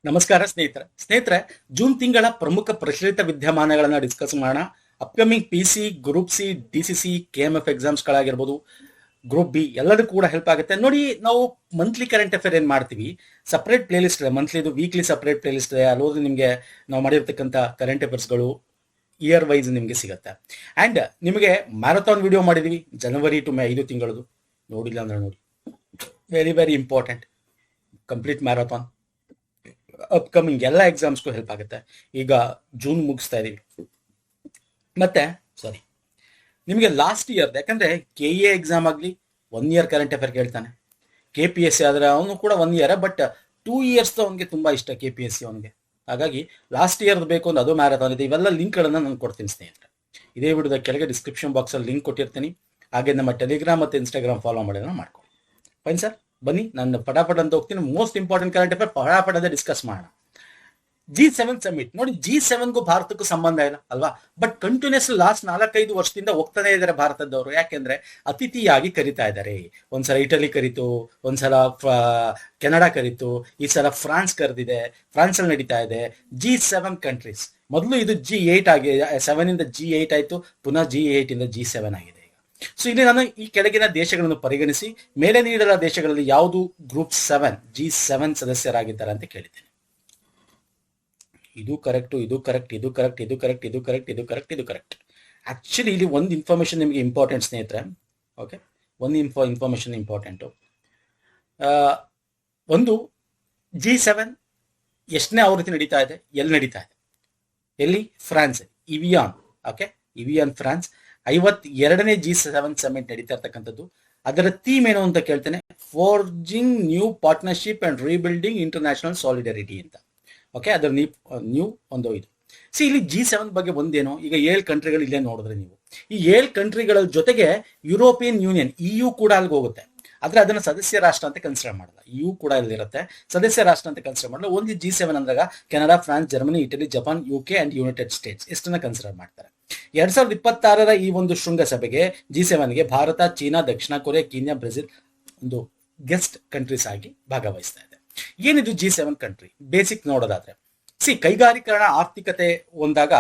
ನಮಸ್ಕಾರ ಸ್ನೇಹಿತರೆ ಜೂನ್ ತಿಂಗಳ ಪ್ರಮುಖ ಪ್ರಚಲಿತ ವಿದ್ಯಮಾನಗಳನ್ನ ಡಿಸ್ಕಸ್ ಮಾಡೋಣ. Upcoming PC, group C, DCC, KMF ಎಕ್ಸಾಮ್ಸ್ಗಳಾಗಿರ್ಬೋದು, ಗ್ರೂಪ್ ಬಿ ಎಲ್ಲದಕ್ಕೂ ಕೂಡ ಹೆಲ್ಪ್ ಆಗುತ್ತೆ. ನೋಡಿ, ನಾವು ಮಂತ್ಲಿ ಕರೆಂಟ್ ಅಫೇರ್ ಏನ್ ಮಾಡ್ತೀವಿ, ಸಪರೇಟ್ ಪ್ಲೇ ಲಿಸ್ಟ್ ಇದೆ. ಮಂತ್ಲಿದು, ವೀಕ್ಲಿ ಸಪರೇಟ್ ಪ್ಲೇ ಲಿಸ್ಟ್ ಇದೆ. ಅಲ್ಲೋದ್ರೆ ನಿಮಗೆ ನಾವು ಮಾಡಿರ್ತಕ್ಕಂಥ ಕರೆಂಟ್ ಅಫೇರ್ಸ್ಗಳು ಇಯರ್ ವೈಸ್ ನಿಮಗೆ ಸಿಗುತ್ತೆ. ಅಂಡ್ ನಿಮಗೆ ಮ್ಯಾರಥಾನ್ ವಿಡಿಯೋ ಮಾಡಿದೀವಿ ಜನವರಿ ಟು ಮೇ 5 ತಿಂಗಳದು. ನೋಡಿಲ್ಲ ಅಂದ್ರೆ ನೋಡಿ, very important complete marathon. Upcoming ಎಲ್ಲ ಎಕ್ಸಾಮ್ಸ್ಗೂ ಹೆಲ್ಪ್ ಆಗುತ್ತೆ. ಈಗ ಜೂನ್ ಮುಗಿಸ್ತಾ ಇದೀವಿ. ಮತ್ತೆ ನಿಮಗೆ ಲಾಸ್ಟ್ ಇಯರ್, ಯಾಕಂದ್ರೆ KA ಎಕ್ಸಾಮ್ ಆಗಲಿ 1 ಇಯರ್ ಕರೆಂಟ್ ಅಫೇರ್ ಕೇಳ್ತಾನೆ. KPSC ಆದ್ರೆ ಅವನು ಕೂಡ 1 ಇಯರ್, ಬಟ್ 2 ಇಯರ್ಸ್ ಅವನಿಗೆ ತುಂಬಾ ಇಷ್ಟ KPSC ಅವನಿಗೆ. ಹಾಗಾಗಿ ಲಾಸ್ಟ್ ಇಯರ್ ಬೇಕು ಅಂದ್ರೆ ಅದು ಮ್ಯಾರಥಾನ್ ಇದೆ. ಇವೆಲ್ಲ ಲಿಂಕ್ಗಳನ್ನ ನಾನು ಕೊಡ್ತೀನಿ ಸ್ನೇಹಿತರೆ. ಇದೇ ವಿಡಿಯೋದ ಕೆಳಗೆ ಡಿಸ್ಕ್ರಿಪ್ಷನ್ ಬಾಕ್ಸ್ ಅಲ್ಲಿ ಲಿಂಕ್ ಕೊಟ್ಟಿರ್ತೀನಿ. ಹಾಗೆ ನಮ್ಮ ಟೆಲಿಗ್ರಾಮ್ ಮತ್ತೆ Instagram ಫಾಲೋ ಮಾಡೋದನ್ನ ಮಾಡ್ಕೊಳ್ಳಿ. ಫೈನ್ ಸರ್, ಬನ್ನಿ ನಾನು ಪಟಾಪಟ ಅಂತ ಹೋಗ್ತೀನಿ. ಮೋಸ್ಟ್ ಇಂಪಾರ್ಟೆಂಟ್ ಕರೆಂಟ್ ಅಫೇರ್ ಪಟಾಪಟದ ಡಿಸ್ಕಸ್ ಮಾಡೋಣ. G7 ಸಮಿಟ್ ನೋಡಿ, G7ಗೂ ಭಾರತಕ್ಕೂ ಸಂಬಂಧ ಇಲ್ಲ ಅಲ್ವಾ, ಬಟ್ ಕಂಟಿನ್ಯೂಸ್ ಲಾಸ್ಟ್ 4-5 ವರ್ಷದಿಂದ ಹೋಗ್ತಾನೆ ಇದ್ದಾರೆ ಭಾರತದವರು. ಯಾಕೆಂದ್ರೆ ಅತಿಥಿಯಾಗಿ ಕರಿತಾ ಇದ್ದಾರೆ. ಒಂದ್ಸಲ ಇಟಲಿ ಕರೀತು, ಒಂದ್ಸಲ ಕೆನಡಾ ಕರೀತು, ಈ ಸಲ ಫ್ರಾನ್ಸ್ ಕರೆದಿದೆ. ಫ್ರಾನ್ಸ್ ಅಲ್ಲಿ ನಡೀತಾ ಇದೆ. G7 countries. ಮೊದಲು ಇದು G8 ಆಗಿದೆ, 7 ಇಂದ G8 ಆಯ್ತು, ಪುನಃ G8 ಇಂದ G7 ಆಗಿದೆ. ಸೊ ಇಲ್ಲಿ ನಾನು ಈ ಕೆಳಗಿನ ದೇಶಗಳನ್ನು ಪರಿಗಣಿಸಿ ಮೇಲೆ ನೀಡಲಾದ ದೇಶಗಳಲ್ಲಿ ಯಾವುದು ಗ್ರೂಪ್ 7 G7 ಸದಸ್ಯರಾಗಿದ್ದಾರೆ ಅಂತ ಕೇಳಿದ್ದೇನೆ. ಇದು ಕರೆಕ್ಟ್, ಇದು ಕರೆಕ್ಟ್, ಇದು ಕರೆಕ್ಟ್, ಇದು ಕರೆಕ್ಟ್, ಇದು ಕರೆಕ್ಟ್, ಇದು ಕರೆಕ್ಟ್, ಇದು ಕರೆಕ್ಟ್. ಆಕ್ಚುಲಿ ಇಲ್ಲಿ ಒಂದು ಇನ್ಫಾರ್ಮೇಶನ್ ನಿಮಗೆ ಇಂಪಾರ್ಟೆಂಟ್ ಸ್ನೇಹಿತರೆ. ಓಕೆ, ಒಂದು ಇನ್ಫಾರ್ಮೇಶನ್ ಇಂಪಾರ್ಟೆಂಟು. ಒಂದು G7 ಎಷ್ಟನೇ ಆವೃತ್ತಿ ನಡೀತಾ ಇದೆ, ಎಲ್ಲಿ ನಡೀತಾ ಇದೆ, ಎಲ್ಲಿ? France, Evian. Okay, Evian France. 52ನೇ G7 ಸಮಿಟ್ ನಡೀತಾ ಇರ್ತಕ್ಕಂಥದ್ದು. ಅದರ ಥೀಮ್ ಏನು ಅಂತ ಕೇಳ್ತೇನೆ, forging new partnership and rebuilding international solidarity ಅಂತ. ಓಕೆ, ಅದರ ನ್ಯೂ ಒಂದು ಇದು. ಇಲ್ಲಿ G7 ಬಗ್ಗೆ ಒಂದೇನು, ಈಗ 7 ಕಂಟ್ರಿಗಳು ಇಲ್ಲೇ ನೋಡಿದ್ರೆ ನೀವು, ಈ 7 ಕಂಟ್ರಿಗಳ ಜೊತೆಗೆ ಯುರೋಪಿಯನ್ ಯೂನಿಯನ್ EU ಕೂಡ ಅಲ್ಲಿಗೆ ಹೋಗುತ್ತೆ. ಆದ್ರೆ ಅದನ್ನ ಸದಸ್ಯ ರಾಷ್ಟ್ರ ಅಂತ ಕನ್ಸಿಡರ್ ಮಾಡಲ್ಲ. EU ಕೂಡ ಇಲ್ಲಿರುತ್ತೆ, ಸದಸ್ಯ ರಾಷ್ಟ್ರ ಅಂತ ಕನ್ಸಿಡರ್ ಮಾಡಲ್ಲ. ಒಂದು G7 ಅಂದಾಗ Canada, France, Germany, Italy, Japan, UK and United States ಇಷ್ಟನ್ನ ಕನ್ಸಿಡರ್ ಮಾಡ್ತಾರೆ. 2026ರ ಈ ಒಂದು ಶೃಂಗಸಭೆಗೆ G7ಗೆ ಭಾರತ, ಚೀನಾ, ದಕ್ಷಿಣ ಕೊರಿಯಾ, ಕೀನ್ಯಾ, ಬ್ರೆಜಿಲ್ ಒಂದು ಗೆಸ್ಟ್ ಕಂಟ್ರೀಸ್ ಆಗಿ ಭಾಗವಹಿಸ್ತಾ ಇದೆ. ಏನಿದು G7 ಕಂಟ್ರಿ? ಬೇಸಿಕ್ ನೋಡೋದಾದ್ರೆ, ಕೈಗಾರಿಕರಣ ಆರ್ಥಿಕತೆ ಒಂದಾಗ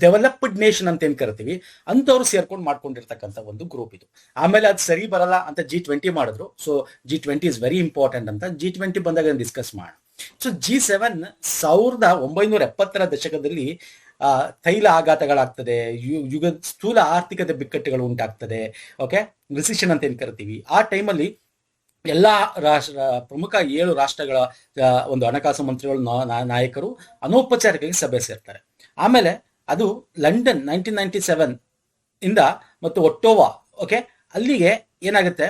ಡೆವಲಪ್ಡ್ ನೇಷನ್ ಅಂತ ಏನ್ ಕರಿತೀವಿ ಅಂತವ್ರು ಸೇರ್ಕೊಂಡು ಮಾಡ್ಕೊಂಡಿರ್ತಕ್ಕಂಥ ಒಂದು ಗ್ರೂಪ್ ಇದು. ಆಮೇಲೆ ಅದು ಸರಿ ಬರಲ್ಲ ಅಂತ G20 ಮಾಡಿದ್ರು. So G20 is very important ಅಂತ G20 ಬಂದಾಗ ಡಿಸ್ಕಸ್ ಮಾಡೋಣ. ಸೊ G7 1970ರ ದಶಕದಲ್ಲಿ ತೈಲ ಆಘಾತಗಳಾಗ್ತದೆ, ಸ್ಥೂಲ ಆರ್ಥಿಕತೆ ಬಿಕ್ಕಟ್ಟುಗಳು ಉಂಟಾಗ್ತದೆ. ಓಕೆ, ರಿಸಿಷನ್ ಅಂತ ಏನ್ ಕರಿತೀವಿ. ಆ ಟೈಮಲ್ಲಿ ಎಲ್ಲಾ ಪ್ರಮುಖ 7 ರಾಷ್ಟ್ರಗಳ ಒಂದು ಹಣಕಾಸು ಮಂತ್ರಿಗಳು, ನಾಯಕರು ಅನೌಪಚಾರಿಕವಾಗಿ ಸಭೆ ಸೇರ್ತಾರೆ. ಆಮೇಲೆ ಅದು ಲಂಡನ್ 1997 ಇಂದ ಮತ್ತು ಒಟ್ಟೋವಾ, ಓಕೆ, ಅಲ್ಲಿಗೆ ಏನಾಗುತ್ತೆ,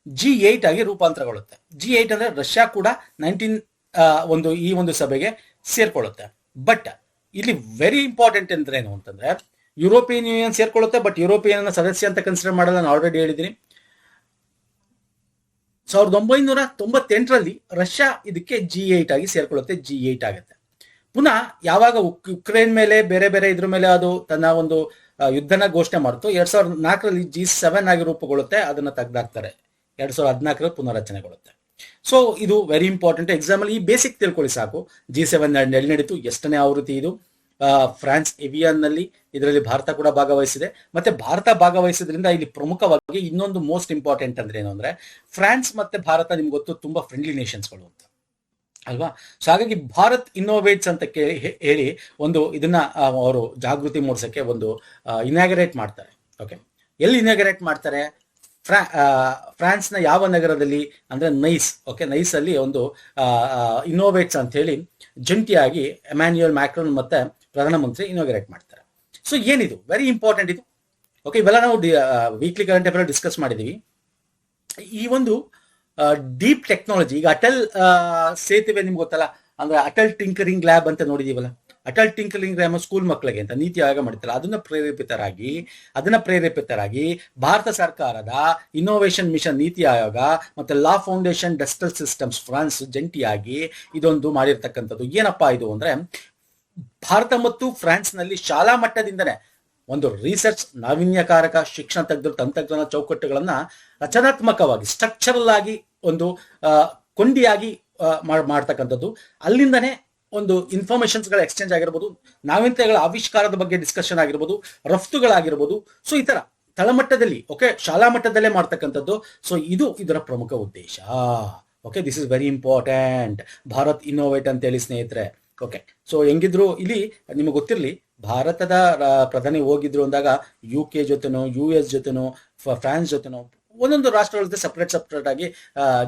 G8 ಆಗಿ ರೂಪಾಂತರಗೊಳ್ಳುತ್ತೆ. G8 ಅಂದ್ರೆ ರಷ್ಯಾ ಕೂಡ ಈ ಒಂದು ಸಭೆಗೆ ಸೇರ್ಕೊಳ್ಳುತ್ತೆ. ಬಟ್ ಇಲ್ಲಿ ವೆರಿ ಇಂಪಾರ್ಟೆಂಟ್ ಅಂದ್ರೆ ಏನು ಅಂತಂದ್ರೆ, ಯುರೋಪಿಯನ್ ಯೂನಿಯನ್ ಸೇರ್ಕೊಳ್ಳುತ್ತೆ, ಬಟ್ ಯುರೋಪಿಯನ್ ಸದಸ್ಯ ಅಂತ ಕನ್ಸಿಡರ್ ಮಾಡಲ್ಲ. ನಾನು ಆಲ್ರೆಡಿ ಹೇಳಿದ್ದೀನಿ. 1998ರಲ್ಲಿ ರಷ್ಯಾ ಇದಕ್ಕೆ G8 ಆಗಿ ಸೇರ್ಕೊಳ್ಳುತ್ತೆ, G8 ಆಗುತ್ತೆ. ಪುನಃ ಯಾವಾಗ ಉಕ್ರೇನ್ ಮೇಲೆ ಬೇರೆ ಇದ್ರ ಮೇಲೆ ಅದು ತನ್ನ ಒಂದು ಯುದ್ಧನ ಘೋಷಣೆ ಮಾಡ್ತು, 2004ರಲ್ಲಿ G7 ಆಗಿ ರೂಪುಗೊಳ್ಳುತ್ತೆ. ಅದನ್ನ ತೆಗೆದಾಕ್ತಾರೆ. 2014ರಲ್ಲಿ ಪುನರ್ರಚನೆಗೊಳ್ಳುತ್ತೆ. ಸೊ ಇದು ವೆರಿ ಇಂಪಾರ್ಟೆಂಟ್. ಎಕ್ಸಾಮ್ ಅಲ್ಲಿ ಈ ಬೇಸಿಕ್ ತಿಳ್ಕೊಳ್ಳಿ ಸಾಕು. G7 ಎಲ್ಲಿ ನಡೀತು, ಎಷ್ಟನೇ ಆವೃತ್ತಿ ಇದು. ಫ್ರಾನ್ಸ್ ಎವಿಯಾನ್ ನಲ್ಲಿ ಇದರಲ್ಲಿ ಭಾರತ ಕೂಡ ಭಾಗವಹಿಸಿದೆ. ಮತ್ತೆ ಭಾರತ ಭಾಗವಹಿಸೋದ್ರಿಂದ ಇಲ್ಲಿ ಪ್ರಮುಖವಾಗಿ ಇನ್ನೊಂದು ಮೋಸ್ಟ್ ಇಂಪಾರ್ಟೆಂಟ್ ಅಂದ್ರೆ ಏನು ಅಂದ್ರೆ, ಫ್ರಾನ್ಸ್ ಮತ್ತೆ ಭಾರತ ನಿಮ್ಗೆ ಗೊತ್ತು ತುಂಬಾ ಫ್ರೆಂಡ್ಲಿ ನೇಷನ್ಸ್ಗಳು ಅಂತ ಅಲ್ವಾ. ಸೊ ಹಾಗಾಗಿ ಭಾರತ್ ಇನ್ನೋವೇಟ್ಸ್ ಅಂತ ಹೇಳಿ ಒಂದು ಇದನ್ನ ಅವರು ಜಾಗೃತಿ ಮೂಡಿಸಕ್ಕೆ ಒಂದು ಇನಾಗರೇಟ್ ಮಾಡ್ತಾರೆ. ಓಕೆ, ಎಲ್ಲಿ ಇನಾಗರೇಟ್ ಮಾಡ್ತಾರೆ? ಫ್ರಾನ್ಸ್ನ ಯಾವ ನಗರದಲ್ಲಿ ಅಂದ್ರೆ ನೈಸ್. ಓಕೆ, ನೈಸ್ ಅಲ್ಲಿ ಒಂದು ಇನ್ನೋವೇಟ್ಸ್ ಅಂತ ಹೇಳಿ ಜಂಟಿಯಾಗಿ ಎಮ್ಯಾನ್ಯುಯಲ್ ಮ್ಯಾಕ್ರೋನ್ ಮತ್ತೆ ಪ್ರಧಾನಮಂತ್ರಿ ಇನಾಗರೇಟ್ ಮಾಡ್ತಾರೆ. ಸೊ ಏನಿದು ವೆರಿ ಇಂಪಾರ್ಟೆಂಟ್ ಇದು. ಓಕೆ, ಇವೆಲ್ಲ ನಾವು ವೀಕ್ಲಿ ಕರೆಂಟ್ ಅಫೇರ್ ಡಿಸ್ಕಸ್ ಮಾಡಿದೀವಿ. ಈ ಒಂದು ಡೀಪ್ ಟೆಕ್ನಾಲಜಿ, ಈಗ ಅಟಲ್ ಸೇತುವೆ ನಿಮ್ಗೆ ಗೊತ್ತಲ್ಲ, ಅಂದ್ರೆ ಅಟಲ್ ಟಿಂಕರಿಂಗ್ ಲ್ಯಾಬ್ ಅಂತ ನೋಡಿದೀವಲ್ಲ. ಅಟಲ್ ಟಿಂಕರಿಂಗ್ ಲ್ಯಾಬ್ ಸ್ಕೂಲ್ ಮಕ್ಕಳಿಗೆ ಅಂತ ನೀತಿ ಆಯೋಗ ಮಾಡ್ತಾರೆ. ಅದನ್ನ ಪ್ರೇರೇಪಿತರಾಗಿ ಭಾರತ ಸರ್ಕಾರದ ಇನ್ನೋವೇಷನ್ ಮಿಷನ್ ನೀತಿ ಆಯೋಗ ಮತ್ತೆ ಲಾ ಫೌಂಡೇಶನ್ ಡಿಜಿಟಲ್ ಸಿಸ್ಟಮ್ಸ್ ಫ್ರಾನ್ಸ್ ಜಂಟಿಯಾಗಿ ಇದೊಂದು ಮಾಡಿರ್ತಕ್ಕಂಥದ್ದು. ಏನಪ್ಪಾ ಇದು ಅಂದ್ರೆ, ಭಾರತ ಮತ್ತು ಫ್ರಾನ್ಸ್ ನಲ್ಲಿ ಶಾಲಾ ಮಟ್ಟದಿಂದನೇ ಒಂದು ರಿಸರ್ಚ್ ನಾವೀನ್ಯಕಾರಕ ಶಿಕ್ಷಣ ತಂತ್ರಜ್ಞಾನ ಚೌಕಟ್ಟುಗಳನ್ನ ರಚನಾತ್ಮಕವಾಗಿ ಸ್ಟ್ರಕ್ಚರಲ್ ಆಗಿ ಒಂದು ಕೊಂಡಿಯಾಗಿ ಮಾಡ್ತಕ್ಕಂಥದ್ದು. ಅಲ್ಲಿಂದನೇ ಒಂದು ಇನ್ಫಾರ್ಮೇಶನ್ಸ್ಗಳ ಎಕ್ಸ್ಚೇಂಜ್ ಆಗಿರ್ಬೋದು, ನಾವಿಂತೆಗಳ ಆವಿಷ್ಕಾರದ ಬಗ್ಗೆ ಡಿಸ್ಕಷನ್ ಆಗಿರ್ಬೋದು, ರಫ್ತುಗಳಾಗಿರ್ಬೋದು. ಸೊ ಈ ತರ ತಳಮಟ್ಟದಲ್ಲಿ, ಓಕೆ, ಶಾಲಾ ಮಟ್ಟದಲ್ಲೇ ಮಾಡ್ತಕ್ಕಂಥದ್ದು. ಸೊ ಇದು ಇದರ ಪ್ರಮುಖ ಉದ್ದೇಶ. Okay, this is very important. Bharat innovate ಅಂತ ಹೇಳಿ ಸ್ನೇಹಿತರೆ. ಓಕೆ, ಸೊ ಹೆಂಗಿದ್ರು ಇಲ್ಲಿ ನಿಮಗೆ ಗೊತ್ತಿರಲಿ, ಭಾರತದ ಪ್ರಧಾನಿ ಹೋಗಿದ್ರು ಅಂದಾಗ UK ಜೊತೆನೋ, US ಜೊತೆನೋ, ಫ್ರಾನ್ಸ್ ಜೊತೆನೋ, ಒಂದೊಂದು ರಾಷ್ಟ್ರಗಳ ಜೊತೆ ಸಪ್ರೇಟ್ ಆಗಿ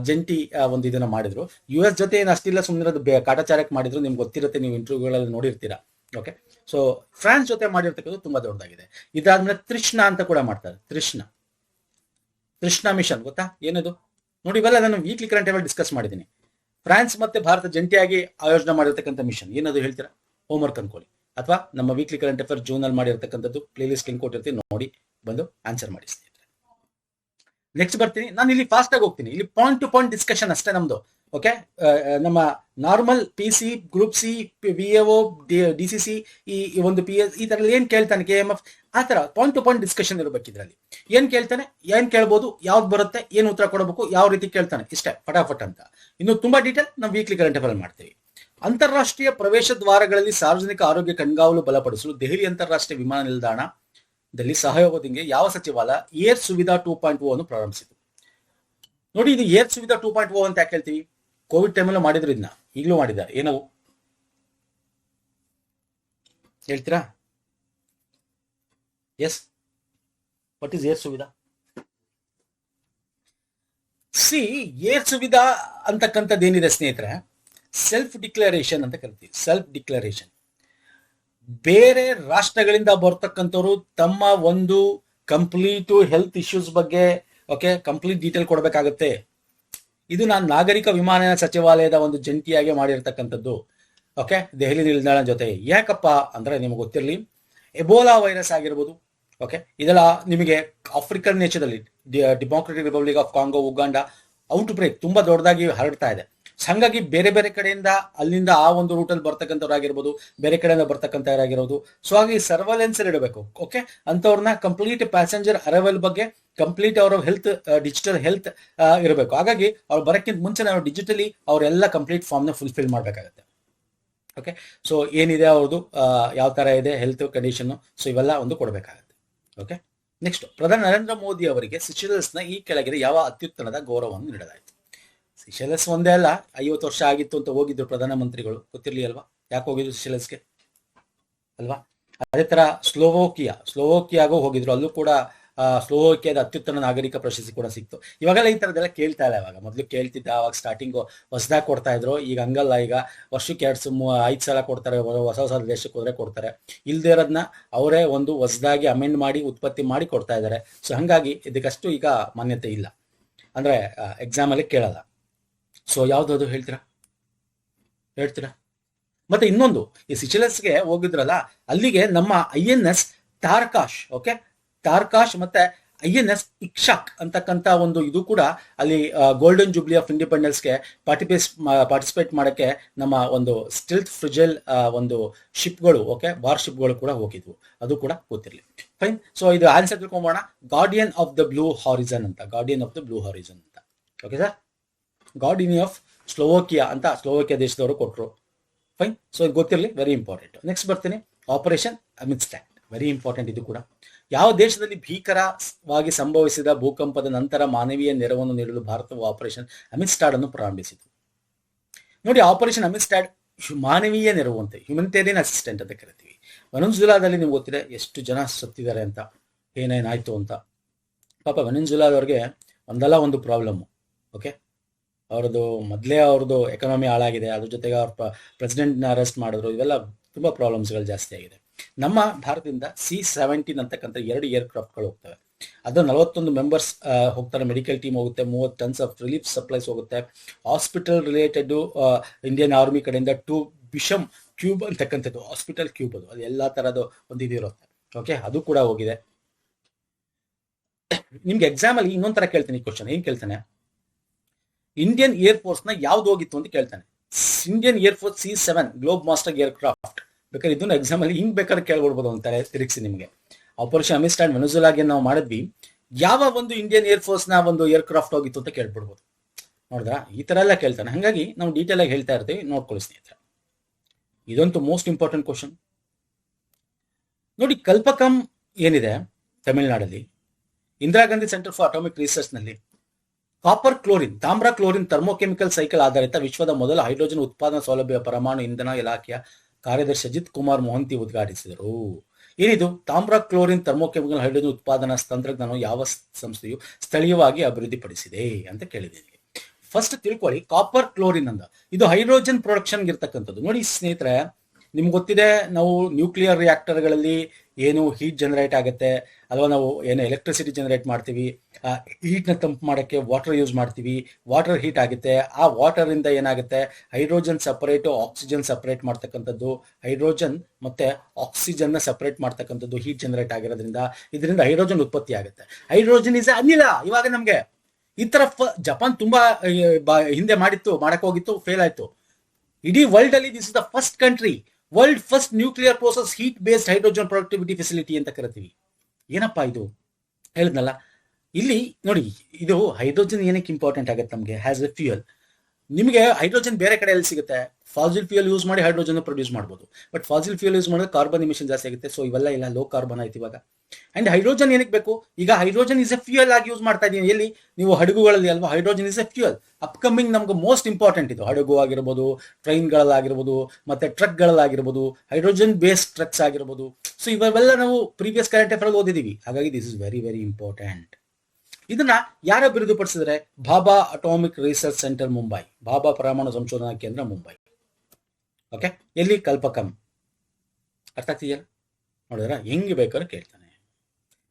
ಜಂಟಿ ಒಂದು ಇದನ್ನ ಮಾಡಿದ್ರು. US ಜೊತೆ ಏನು ಅಷ್ಟಿಲ್ಲ, ಸುಮ್ಮನೆ ಕಾಟಾಚಾರಕ್ಕೆ ಮಾಡಿದ್ರು. ನಿಮ್ಗೆ ಗೊತ್ತಿರುತ್ತೆ, ನೀವು ಇಂಟರ್ವ್ಯೂಗಳಲ್ಲಿ ನೋಡಿರ್ತೀರಾ. ಓಕೆ, ಸೊ ಫ್ರಾನ್ಸ್ ಜೊತೆ ಮಾಡಿರ್ತಕ್ಕಂಥ ತುಂಬಾ ದೊಡ್ಡದಾಗಿದೆ. ಇದಾದ್ಮೇಲೆ ತೃಷ್ಣಾ ಅಂತ ಕೂಡ ಮಾಡ್ತಾರೆ. ತೃಷ್ಣಾ ಮಿಷನ್ ಗೊತ್ತಾ ಏನದು? ನೋಡಿ, ಇವೆಲ್ಲ ನಾನು ವೀಕ್ಲಿ ಕರೆಂಟ್ ಅಫೇರ್ ಡಿಸ್ಕಸ್ ಮಾಡಿದ್ದೀನಿ. ಫ್ರಾನ್ಸ್ ಮತ್ತೆ ಭಾರತ ಜಂಟಿಯಾಗಿ ಆಯೋಜನೆ ಮಾಡಿರ್ತಕ್ಕಂಥ ಮಿಷನ್ ಏನದು ಹೇಳ್ತೀರಾ? ಹೋಮ್ವರ್ಕ್ ಅನ್ಕೊಳ್ಳಿ, ಅಥವಾ ನಮ್ಮ ವೀಕ್ಲಿ ಕರೆಂಟ್ ಅಫೇರ್ ಜೂನ್ ಅಲ್ಲಿ ಮಾಡಿರ್ತಕ್ಕಂಥದ್ದು ಪ್ಲೇ ಲಿಸ್ಟ್ ಲಿಂಕ್ ಕೊಟ್ಟಿರ್ತೀನಿ, ನೋಡಿ ಬಂದು ಆನ್ಸರ್ ಮಾಡಿ ಸ್ನೇಹಿತರೆ. ನೆಕ್ಸ್ಟ್ ಬರ್ತೀನಿ ನಾನು. ಇಲ್ಲಿ ಫಾಸ್ಟ್ ಆಗಿ ಹೋಗ್ತೀನಿ. ಇಲ್ಲಿ ಪಾಯಿಂಟ್ ಟು ಪಾಯಿಂಟ್ ಡಿಸ್ಕಷನ್ ಅಷ್ಟೇ ನಮ್ದು. ಓಕೆ, ನಮ್ಮ normal PC, group C, VAO, DCC, ಈ ಒಂದು PS, ಈ ತರ ಏನ್ ಕೇಳ್ತಾನೆ, KMF, ಆ ತರ ಪಾಯಿಂಟ್ ಟು ಪಾಯಿಂಟ್ ಡಿಸ್ಕಷನ್ ಇರಬೇಕು. ಇದರಲ್ಲಿ ಏನ್ ಕೇಳ್ತಾನೆ, ಏನ್ ಕೇಳ್ಬೋದು, ಯಾವ್ದು ಬರುತ್ತೆ, ಏನ್ ಉತ್ತರ ಕೊಡಬೇಕು, ಯಾವ ರೀತಿ ಕೇಳ್ತಾನೆ, ಇಷ್ಟೇ ಫಟಾಫಟ್ ಅಂತ. ಇನ್ನು ತುಂಬಾ ಡೀಟೇಲ್ ನಾವು ವೀಕ್ಲಿ ಕರೆಂಟ್ ಅಫೇರ್ ಮಾಡ್ತೀವಿ. ಅಂತಾರಾಷ್ಟ್ರೀಯ ಪ್ರವೇಶ ದ್ವಾರಗಳಲ್ಲಿ ಸಾರ್ವಜನಿಕ ಆರೋಗ್ಯ ಕಣ್ಗಾವಲು ಬಲಪಡಿಸಲು ದೆಹಲಿ ಅಂತಾರಾಷ್ಟ್ರೀಯ ವಿಮಾನ ನಿಲ್ದಾಣದಲ್ಲಿ ಸಹಯೋಗದೊಂದಿಗೆ ಯಾವ ಸಚಿವಾಲಯ ಏರ್ ಸುವಿಧಾ 2.0 ಅನ್ನು ಪ್ರಾರಂಭಿಸಿತು? ನೋಡಿ, ಇದು ಏರ್ ಸುವಿಧಾ 2.0 ಅಂತ ಯಾಕೆ ಹೇಳ್ತೀವಿ? ಕೋವಿಡ್ ಟೈಮಲ್ಲೂ ಮಾಡಿದ್ರು, ಇದನ್ನ ಈಗಲೂ ಮಾಡಿದ್ದಾರೆ. ಏನವು ಹೇಳ್ತೀರಾ? Yes, what is air Suvidha? Air Suvidha ಅಂತಕ್ಕಂಥದ್ದು ಏನಿದೆ ಸ್ನೇಹಿತರೆ, ಸೆಲ್ಫ್ ಡಿಕ್ಲರೇಷನ್ ಅಂತ ಕರಿತೀವಿ. ಸೆಲ್ಫ್ ಡಿಕ್ಲರೇಷನ್, ಬೇರೆ ರಾಷ್ಟ್ರಗಳಿಂದ ಬರ್ತಕ್ಕಂಥವ್ರು ತಮ್ಮ ಒಂದು ಕಂಪ್ಲೀಟ್ ಹೆಲ್ತ್ ಇಶ್ಯೂಸ್ ಬಗ್ಗೆ, ಓಕೆ, ಕಂಪ್ಲೀಟ್ ಡೀಟೇಲ್ ಕೊಡಬೇಕಾಗುತ್ತೆ. ಇದು ನಾನು ನಾಗರಿಕ ವಿಮಾನಯಾನ ಸಚಿವಾಲಯದ ಒಂದು ಜಂಟಿಯಾಗಿ ಮಾಡಿರ್ತಕ್ಕಂಥದ್ದು. ಓಕೆ, ದೆಹಲಿ ನಿಲ್ದಾಣ ಜೊತೆ. ಯಾಕಪ್ಪ ಅಂದ್ರೆ ನಿಮಗೆ ಗೊತ್ತಿರಲಿ, ಎಬೋಲಾ ವೈರಸ್ ಆಗಿರ್ಬೋದು, ಓಕೆ, ಇದೆಲ್ಲ ನಿಮಗೆ ಆಫ್ರಿಕನ್ ನೇಚದಲ್ಲಿ, Democratic Republic of Congo, Uganda outbreak ತುಂಬಾ ದೊಡ್ಡದಾಗಿ ಹರಡ್ತಾ ಇದೆ. ಹಾಗಾಗಿ ಬೇರೆ ಬೇರೆ ಕಡೆಯಿಂದ ಅಲ್ಲಿಂದ ಆ ಒಂದು ರೂಟಲ್ಲಿ ಬರ್ತಕ್ಕಂಥವ್ರಾಗಿರ್ಬೋದು, ಬೇರೆ ಕಡೆಯಿಂದ ಬರ್ತಕ್ಕಂಥವ್ರಾಗಿರ್ಬೋದು. ಸೊ ಹಾಗೆ ಸರ್ವಲೆನ್ಸ್ ಇಡಬೇಕು. ಓಕೆ, ಅಂತವ್ರನ್ನ ಕಂಪ್ಲೀಟ್ ಪ್ಯಾಸೆಂಜರ್ ಅರೈವಲ್ ಬಗ್ಗೆ ಕಂಪ್ಲೀಟ್ ಅವರ ಹೆಲ್ತ್, ಡಿಜಿಟಲ್ ಹೆಲ್ತ್ ಇರಬೇಕು. ಹಾಗಾಗಿ ಅವ್ರು ಬರೋಕ್ಕಿಂತ ಮುಂಚೆ ನಾವು ಡಿಜಿಟಲಿ ಅವರೆಲ್ಲ ಕಂಪ್ಲೀಟ್ ಫಾರ್ಮ್ನ ಫುಲ್ಫಿಲ್ ಮಾಡಬೇಕಾಗುತ್ತೆ. ಓಕೆ, ಸೊ ಏನಿದೆ ಅವ್ರದ್ದು, ಯಾವ ತರ ಇದೆ ಹೆಲ್ತ್ ಕಂಡೀಷನ್, ಸೊ ಇವೆಲ್ಲ ಒಂದು ಕೊಡಬೇಕಾಗುತ್ತೆ. ಓಕೆ, ನೆಕ್ಸ್ಟ್, ಪ್ರಧಾನಿ ನರೇಂದ್ರ ಮೋದಿ ಅವರಿಗೆ ಸಿಚೆಲ್ಸ್ನ ಈ ಕೆಳಗಿನ ಯಾವ ಅತ್ಯುತ್ತಮದ ಗೌರವವನ್ನು ನೀಡಲಾಯಿತು? ಸಿಚೆಲ್ಸ್ ಒಂದೇ ಅಲ್ಲ, 50 ವರ್ಷ ಆಗಿತ್ತು ಅಂತ ಹೋಗಿದ್ರು ಪ್ರಧಾನಮಂತ್ರಿಗಳು, ಗೊತ್ತಿರ್ಲಿ ಅಲ್ವಾ ಯಾಕೆ ಹೋಗಿದ್ರು ಸಿಚೆಲ್ಸ್ಗೆ ಅಲ್ವಾ? ಅದೇ ತರ ಸ್ಲೋವೋಕಿಯಾಗೂ ಹೋಗಿದ್ರು, ಅಲ್ಲೂ ಕೂಡ ಸ್ಲೋವೋಕಿಯಾದ ಅತ್ಯುತ್ತಮ ನಾಗರಿಕ ಪ್ರಶಸ್ತಿ ಕೂಡ ಸಿಕ್ತು. ಇವಾಗೆಲ್ಲ ಈ ತರದೆಲ್ಲ ಕೇಳ್ತಾ ಇಲ್ಲ. ಇವಾಗ ಮೊದಲು ಕೇಳ್ತಿದ್ದ, ಅವಾಗ ಸ್ಟಾರ್ಟಿಂಗು ಹೊಸದಾಗಿ ಕೊಡ್ತಾ ಇದ್ರು. ಈಗ ಹಂಗಲ್ಲ, ಈಗ ವರ್ಷಕ್ಕೆ 5 ಸಲ ಕೊಡ್ತಾರೆ, ಹೊಸ ದೇಶಕ್ಕೆ ಹೋದ್ರೆ ಕೊಡ್ತಾರೆ. ಇಲ್ದೇ ಇರೋದನ್ನ ಅವರೇ ಒಂದು ಹೊಸದಾಗಿ ಅಮೆಂಡ್ ಮಾಡಿ ಉತ್ಪತ್ತಿ ಮಾಡಿ ಕೊಡ್ತಾ ಇದ್ದಾರೆ. ಸೊ ಹಂಗಾಗಿ ಇದಕ್ಕಷ್ಟು ಈಗ ಮಾನ್ಯತೆ ಇಲ್ಲ, ಅಂದ್ರೆ ಎಕ್ಸಾಮ್ ಅಲ್ಲಿ ಕೇಳಲ್ಲ. ಸೊ ಯಾವ್ದು ಹೇಳ್ತೀರಾ? ಮತ್ತೆ ಇನ್ನೊಂದು, ಈ ಸಿಚೆಲ್ಸ್ಗೆ ಹೋಗಿದ್ರಲ್ಲ, ಅಲ್ಲಿಗೆ ನಮ್ಮ INS ತಾರ್ಕಾಶ್, ಓಕೆ, ತಾರ್ಕಾಶ್ ಮತ್ತೆ INS ಇಕ್ಷಾಕ್ ಅಂತಕ್ಕಂಥ ಒಂದು ಇದು ಕೂಡ ಅಲ್ಲಿ ಗೋಲ್ಡನ್ ಜೂಬ್ಲಿ ಆಫ್ ಇಂಡಿಪೆಂಡೆನ್ಸ್ಗೆ ಪಾರ್ಟಿಸಿಪೇಟ್ ಮಾಡಕ್ಕೆ ನಮ್ಮ ಒಂದು ಸ್ಟಿಲ್ತ್ ಫ್ರಿಜೆಲ್ ಒಂದು ಶಿಪ್ಗಳು, ಓಕೆ, ವಾರ್ ಶಿಪ್ಗಳು ಕೂಡ ಹೋಗಿದ್ವು. ಅದು ಕೂಡ ಗೊತ್ತಿರಲಿ. ಫೈನ್. ಸೊ ಇದು ಆನ್ಸರ್ ತಿಳ್ಕೊಂಬೋಣ. Guardian of the blue horizon ಅಂತ. Okay sir, guardian of Slovakia ಅಂತ ಸ್ಲೋವೋಕಿಯಾ ದೇಶದವರು ಕೊಟ್ಟರು. ಫೈನ್. ಸೊ ಇದು ಗೊತ್ತಿರಲಿ, ವೆರಿ ಇಂಪಾರ್ಟೆಂಟ್. ನೆಕ್ಸ್ಟ್ ಬರ್ತೀನಿ, ಆಪರೇಷನ್ ಅಮಿತ್ಸ್ಟ್ಯಾಡ್, ವೆರಿ ಇಂಪಾರ್ಟೆಂಟ್ ಇದು ಕೂಡ. ಯಾವ ದೇಶದಲ್ಲಿ ಭೀಕರವಾಗಿ ಸಂಭವಿಸಿದ ಭೂಕಂಪದ ನಂತರ ಮಾನವೀಯ ನೆರವನ್ನು ನೀಡಲು ಭಾರತವು ಆಪರೇಷನ್ ಅಮಿತ್ಸ್ಟ್ಯಾಡ್ ಅನ್ನು ಪ್ರಾರಂಭಿಸಿತು? ನೋಡಿ, ಆಪರೇಷನ್ ಅಮಿತ್ಸ್ಟ್ಯಾಡ್ ಮಾನವೀಯ ನೆರವು ಅಂತ, ಹ್ಯುಮನಿಟೇರಿಯನ್ ಅಸಿಸ್ಟೆಂಟ್ ಅಂತ ಕರಿತೀವಿ. ವೆನೆಜುಲಾದಲ್ಲಿ ನಿಮ್ಗೆ ಗೊತ್ತಿದೆ ಎಷ್ಟು ಜನ ಸತ್ತಿದ್ದಾರೆ ಅಂತ, ಏನೇನಾಯ್ತು ಅಂತ. ಪಾಪ ವೆನೆಜುಲಾದವ್ರಿಗೆ ಒಂದಲ್ಲ ಒಂದು ಪ್ರಾಬ್ಲಮ್ಮು. ಓಕೆ, ಅವ್ರದ್ದು ಎಕಾನಮಿ ಹಾಳಾಗಿದೆ, ಅದ್ರ ಜೊತೆಗೆ ಅವ್ರ ಪ್ರೆಸಿಡೆಂಟ್ನ ಅರೆಸ್ಟ್ ಮಾಡಿದ್ರು. ಇವೆಲ್ಲ ತುಂಬಾ ಪ್ರಾಬ್ಲಮ್ಸ್ಗಳು ಜಾಸ್ತಿ ಆಗಿದೆ. ನಮ್ಮ ಭಾರತದಿಂದ C-17 ಅಂತಕ್ಕಂಥ 2 ಏರ್ಕ್ರಾಫ್ಟ್ಗಳು ಹೋಗ್ತವೆ. ಅದು 41 ಮೆಂಬರ್ಸ್ ಹೋಗ್ತಾರೆ. ಮೆಡಿಕಲ್ ಟೀಮ್ ಹೋಗುತ್ತೆ, 30 ಟನ್ಸ್ ಆಫ್ ರಿಲೀಫ್ ಸಪ್ಲೈಸ್ ಹೋಗುತ್ತೆ. ಹಾಸ್ಪಿಟಲ್ ರಿಲೇಟೆಡ್ ಇಂಡಿಯನ್ ಆರ್ಮಿ ಕಡೆಯಿಂದ 2 ಬಿಷಮ್ ಕ್ಯೂಬ್ ಅಂತಕ್ಕಂಥದ್ದು, ಹಾಸ್ಪಿಟಲ್ ಕ್ಯೂಬ್, ಅದು ಎಲ್ಲಾ ತರದ್ದು ಒಂದು ಇದು ಇರುತ್ತೆ. ಓಕೆ, ಅದು ಕೂಡ ಹೋಗಿದೆ. ನಿಮ್ಗೆ ಎಕ್ಸಾಮ್ ಅಲ್ಲಿ ಇನ್ನೊಂದ್ ತರ ಕೇಳ್ತೀನಿ ಕ್ವಶನ್. ಏನ್ ಕೇಳ್ತಾನೆ, ಇಂಡಿಯನ್ ಏರ್ ಫೋರ್ಸ್ ನ ಯಾವ್ದು ಹೋಗಿತ್ತು ಅಂತ ಕೇಳ್ತಾನೆ. Indian air force C-7 globe master aircraft. ಬೇಕಾದ್ರೆ ಇದನ್ನು ಎಕ್ಸಾಮ್ ಅಲ್ಲಿ ಹಿಂಗ್ ಬೇಕಾದ್ರೆ ಕೇಳ್ಬಿಡ್ಬೋದು ಅಂತಾರೆ ತಿರುಗಿಸಿ ನಿಮಗೆ. ಆಪರೇಷನ್ ಅಮಿತ್ಸ್ಟ್ಯಾಡ್ ವೆನೆಜುಲಾಗೆ ನಾವು ಮಾಡಿದ್ವಿ, ಯಾವ ಒಂದು ಇಂಡಿಯನ್ ಏರ್ ಫೋರ್ಸ್ ನ ಒಂದು ಏರ್ಕ್ರಾಫ್ಟ್ ಹೋಗಿತ್ತು ಅಂತ ಕೇಳ್ಬಿಡ್ಬೋದು. ನೋಡಿದ್ರಾ, ಈ ತರ ಎಲ್ಲ ಕೇಳ್ತಾನೆ. ಹಾಗಾಗಿ ನಾವು ಡೀಟೇಲ್ ಆಗಿ ಹೇಳ್ತಾ ಇರ್ತೀವಿ, ನೋಡ್ಕೊಳ್ಳಿ ಸ್ನೇಹಿತರೆ. ಇದಂತೂ ಮೋಸ್ಟ್ ಇಂಪಾರ್ಟೆಂಟ್ ಕ್ವಶನ್ ನೋಡಿ. ಕಲ್ಪಕಂ ಏನಿದೆ ತಮಿಳುನಾಡಲ್ಲಿ, Indira Gandhi centre for atomic research ನಲ್ಲಿ ಕಾಪರ್ ಕ್ಲೋರಿನ್, ತಾಮ್ರ ಕ್ಲೋರಿನ್ ಥರ್ಮೋಕೆಮಿಕಲ್ ಸೈಕಲ್ ಆಧಾರಿತ ವಿಶ್ವದ ಮೊದಲ ಹೈಡ್ರೋಜನ್ ಉತ್ಪಾದನಾ ಸೌಲಭ್ಯ ಪರಮಾಣು ಇಂಧನ ಇಲಾಖೆಯ ಕಾರ್ಯದರ್ಶಿ ಅಜಿತ್ ಕುಮಾರ್ ಮೊಹಂತಿ ಉದ್ಘಾಟಿಸಿದರು. ಏನಿದು ತಾಮ್ರ ಕ್ಲೋರಿನ್ ಥರ್ಮೋಕೆಮಿಕಲ್ ಹೈಡ್ರೋಜನ್ ಉತ್ಪಾದನಾ ತಂತ್ರಜ್ಞಾನ ಯಾವ ಸಂಸ್ಥೆಯು ಸ್ಥಳೀಯವಾಗಿ ಅಭಿವೃದ್ಧಿಪಡಿಸಿದೆ ಅಂತ ಕೇಳಿದ್ದೀನಿ. ಫಸ್ಟ್ ತಿಳ್ಕೊಳ್ಳಿ, ಕಾಪರ್ ಕ್ಲೋರಿನ್ ಅಂದ ಇದು ಹೈಡ್ರೋಜನ್ ಪ್ರೊಡಕ್ಷನ್ ಇರ್ತಕ್ಕಂಥದ್ದು. ನೋಡಿ ಸ್ನೇಹಿತರೆ, ನಿಮ್ಗೆ ಗೊತ್ತಿದೆ, ನಾವು ನ್ಯೂಕ್ಲಿಯರ್ ರಿಯಾಕ್ಟರ್ಗಳಲ್ಲಿ ಏನು ಹೀಟ್ ಜನರೇಟ್ ಆಗುತ್ತೆ ಅಲ್ವಾ, ನಾವು ಏನು ಎಲೆಕ್ಟ್ರಿಸಿಟಿ ಜನರೇಟ್ ಮಾಡ್ತೀವಿ, ಹೀಟ್ನ ತಂಪು ಮಾಡೋಕ್ಕೆ ವಾಟರ್ ಯೂಸ್ ಮಾಡ್ತೀವಿ, ವಾಟರ್ ಹೀಟ್ ಆಗುತ್ತೆ, ಆ ವಾಟರಿಂದ ಏನಾಗುತ್ತೆ ಹೈಡ್ರೋಜನ್ ಸಪರೇಟು ಆಕ್ಸಿಜನ್ ಸಪರೇಟ್ ಮಾಡ್ತಕ್ಕಂಥದ್ದು, ಹೈಡ್ರೋಜನ್ ಮತ್ತೆ ಆಕ್ಸಿಜನ್ನ ಸಪರೇಟ್ ಮಾಡ್ತಕ್ಕಂಥದ್ದು ಹೀಟ್ ಜನರೇಟ್ ಆಗಿರೋದ್ರಿಂದ ಇದರಿಂದ ಹೈಡ್ರೋಜನ್ ಉತ್ಪತ್ತಿ ಆಗುತ್ತೆ. ಹೈಡ್ರೋಜನ್ ಇಸ್ ಅನಿಲ. ಇವಾಗ ನಮಗೆ ಈ ತರ ಜಪಾನ್ ತುಂಬಾ ಹಿಂದೆ ಮಾಡಕ್ ಹೋಗಿತ್ತು, ಫೇಲ್ ಆಯ್ತು. ಇಡೀ ವರ್ಲ್ಡ್ ಅಲ್ಲಿ this is the first country, world first nuclear process heat based hydrogen productivity facility ಅಂತ ಕರಿತೀವಿ. ಏನಪ್ಪಾ ಇದು ಹೇಳಿದ್ನಲ್ಲ, ಇಲ್ಲಿ ನೋಡಿ, ಇದು ಹೈಡ್ರೋಜನ್ ಏನಕ್ಕೆ ಇಂಪಾರ್ಟೆಂಟ್ ಆಗುತ್ತೆ ನಮಗೆ ಆಸ್ ಎ ಫ್ಯೂಯಲ್. ನಿಮಗೆ ಹೈಡ್ರೋಜನ್ ಬೇರೆ ಕಡೆ ಎಲ್ಲಿ ಸಿಗುತ್ತೆ? ಫಾಸಿಲ್ ಫ್ಯೂಯಲ್ ಯೂಸ್ ಮಾಡಿ ಹೈಡ್ರೋಜನ್ ಪ್ರೊಡ್ಯೂಸ್ ಮಾಡ್ಬೋದು, ಬಟ್ ಫಾಸಿಲ್ ಫ್ಯೂಯಲ್ ಯೂಸ್ ಮಾಡಿದ್ರೆ ಕಾರ್ಬನ್ ಎಮಿಷನ್ ಜಾಸ್ತಿ ಆಗುತ್ತೆ. ಸೊ ಇವೆಲ್ಲ ಇಲ್ಲ, ಲೋ ಕಾರ್ಬನ್ ಆಯ್ತು ಇವಾಗ. ಅಂಡ್ ಹೈಡ್ರೋಜನ್ ಏನಕ್ಕೆ ಬೇಕು? ಈಗ ಹೈಡ್ರೋಜನ್ ಇಸ್ ಎ ಫ್ಯೂಯಲ್ ಆಗಿ ಯೂಸ್ ಮಾಡ್ತಾ ಇದೀನಿ. ಎಲ್ಲಿ? ನೀವು ಹಡಗುಗಳಲ್ಲಿ ಅಲ್ವಾ, hydrogen is a fuel. Upcoming ನಮ್ಗೆ ಮೋಸ್ಟ್ ಇಂಪಾರ್ಟೆಂಟ್ ಇದು. ಹಡಗು ಆಗಿರ್ಬೋದು, ಟ್ರೈನ್ಗಳಲ್ಲಾಗಿರ್ಬೋದು, ಮತ್ತೆ ಟ್ರಕ್ಗಳಲ್ಲಾಗಿರ್ಬೋದು, ಹೈಡ್ರೋಜನ್ ಬೇಸ್ಡ್ ಟ್ರಕ್ಸ್ ಆಗಿರ್ಬೋದು. ಸೊ ಇವೆಲ್ಲ ನಾವು ಪ್ರೀವಿಯಸ್ ಕರೆಂಟ್ ಅಫೇರ್ ಓದಿದೀವಿ. ಹಾಗಾಗಿ this is very very important. ಇದನ್ನ ಯಾರು ಅಭಿವೃದ್ಧಿಪಡಿಸಿದ್ರೆ? Bhabha atomic research centre Mumbai, Bhabha ಪರಮಾಣು ಸಂಶೋಧನಾ ಕೇಂದ್ರ ಮುಂಬೈ. ಓಕೆ, ಎಲ್ಲಿ? ಕಲ್ಪಕಂ. ಅರ್ಥ ಆಗ್ತಿದೆಯಲ್ಲ? ನೋಡಿದ್ರ ಹೆಂಗ್ ಬೇಕಾದ್ರೆ ಕೇಳ್ತಾನೆ,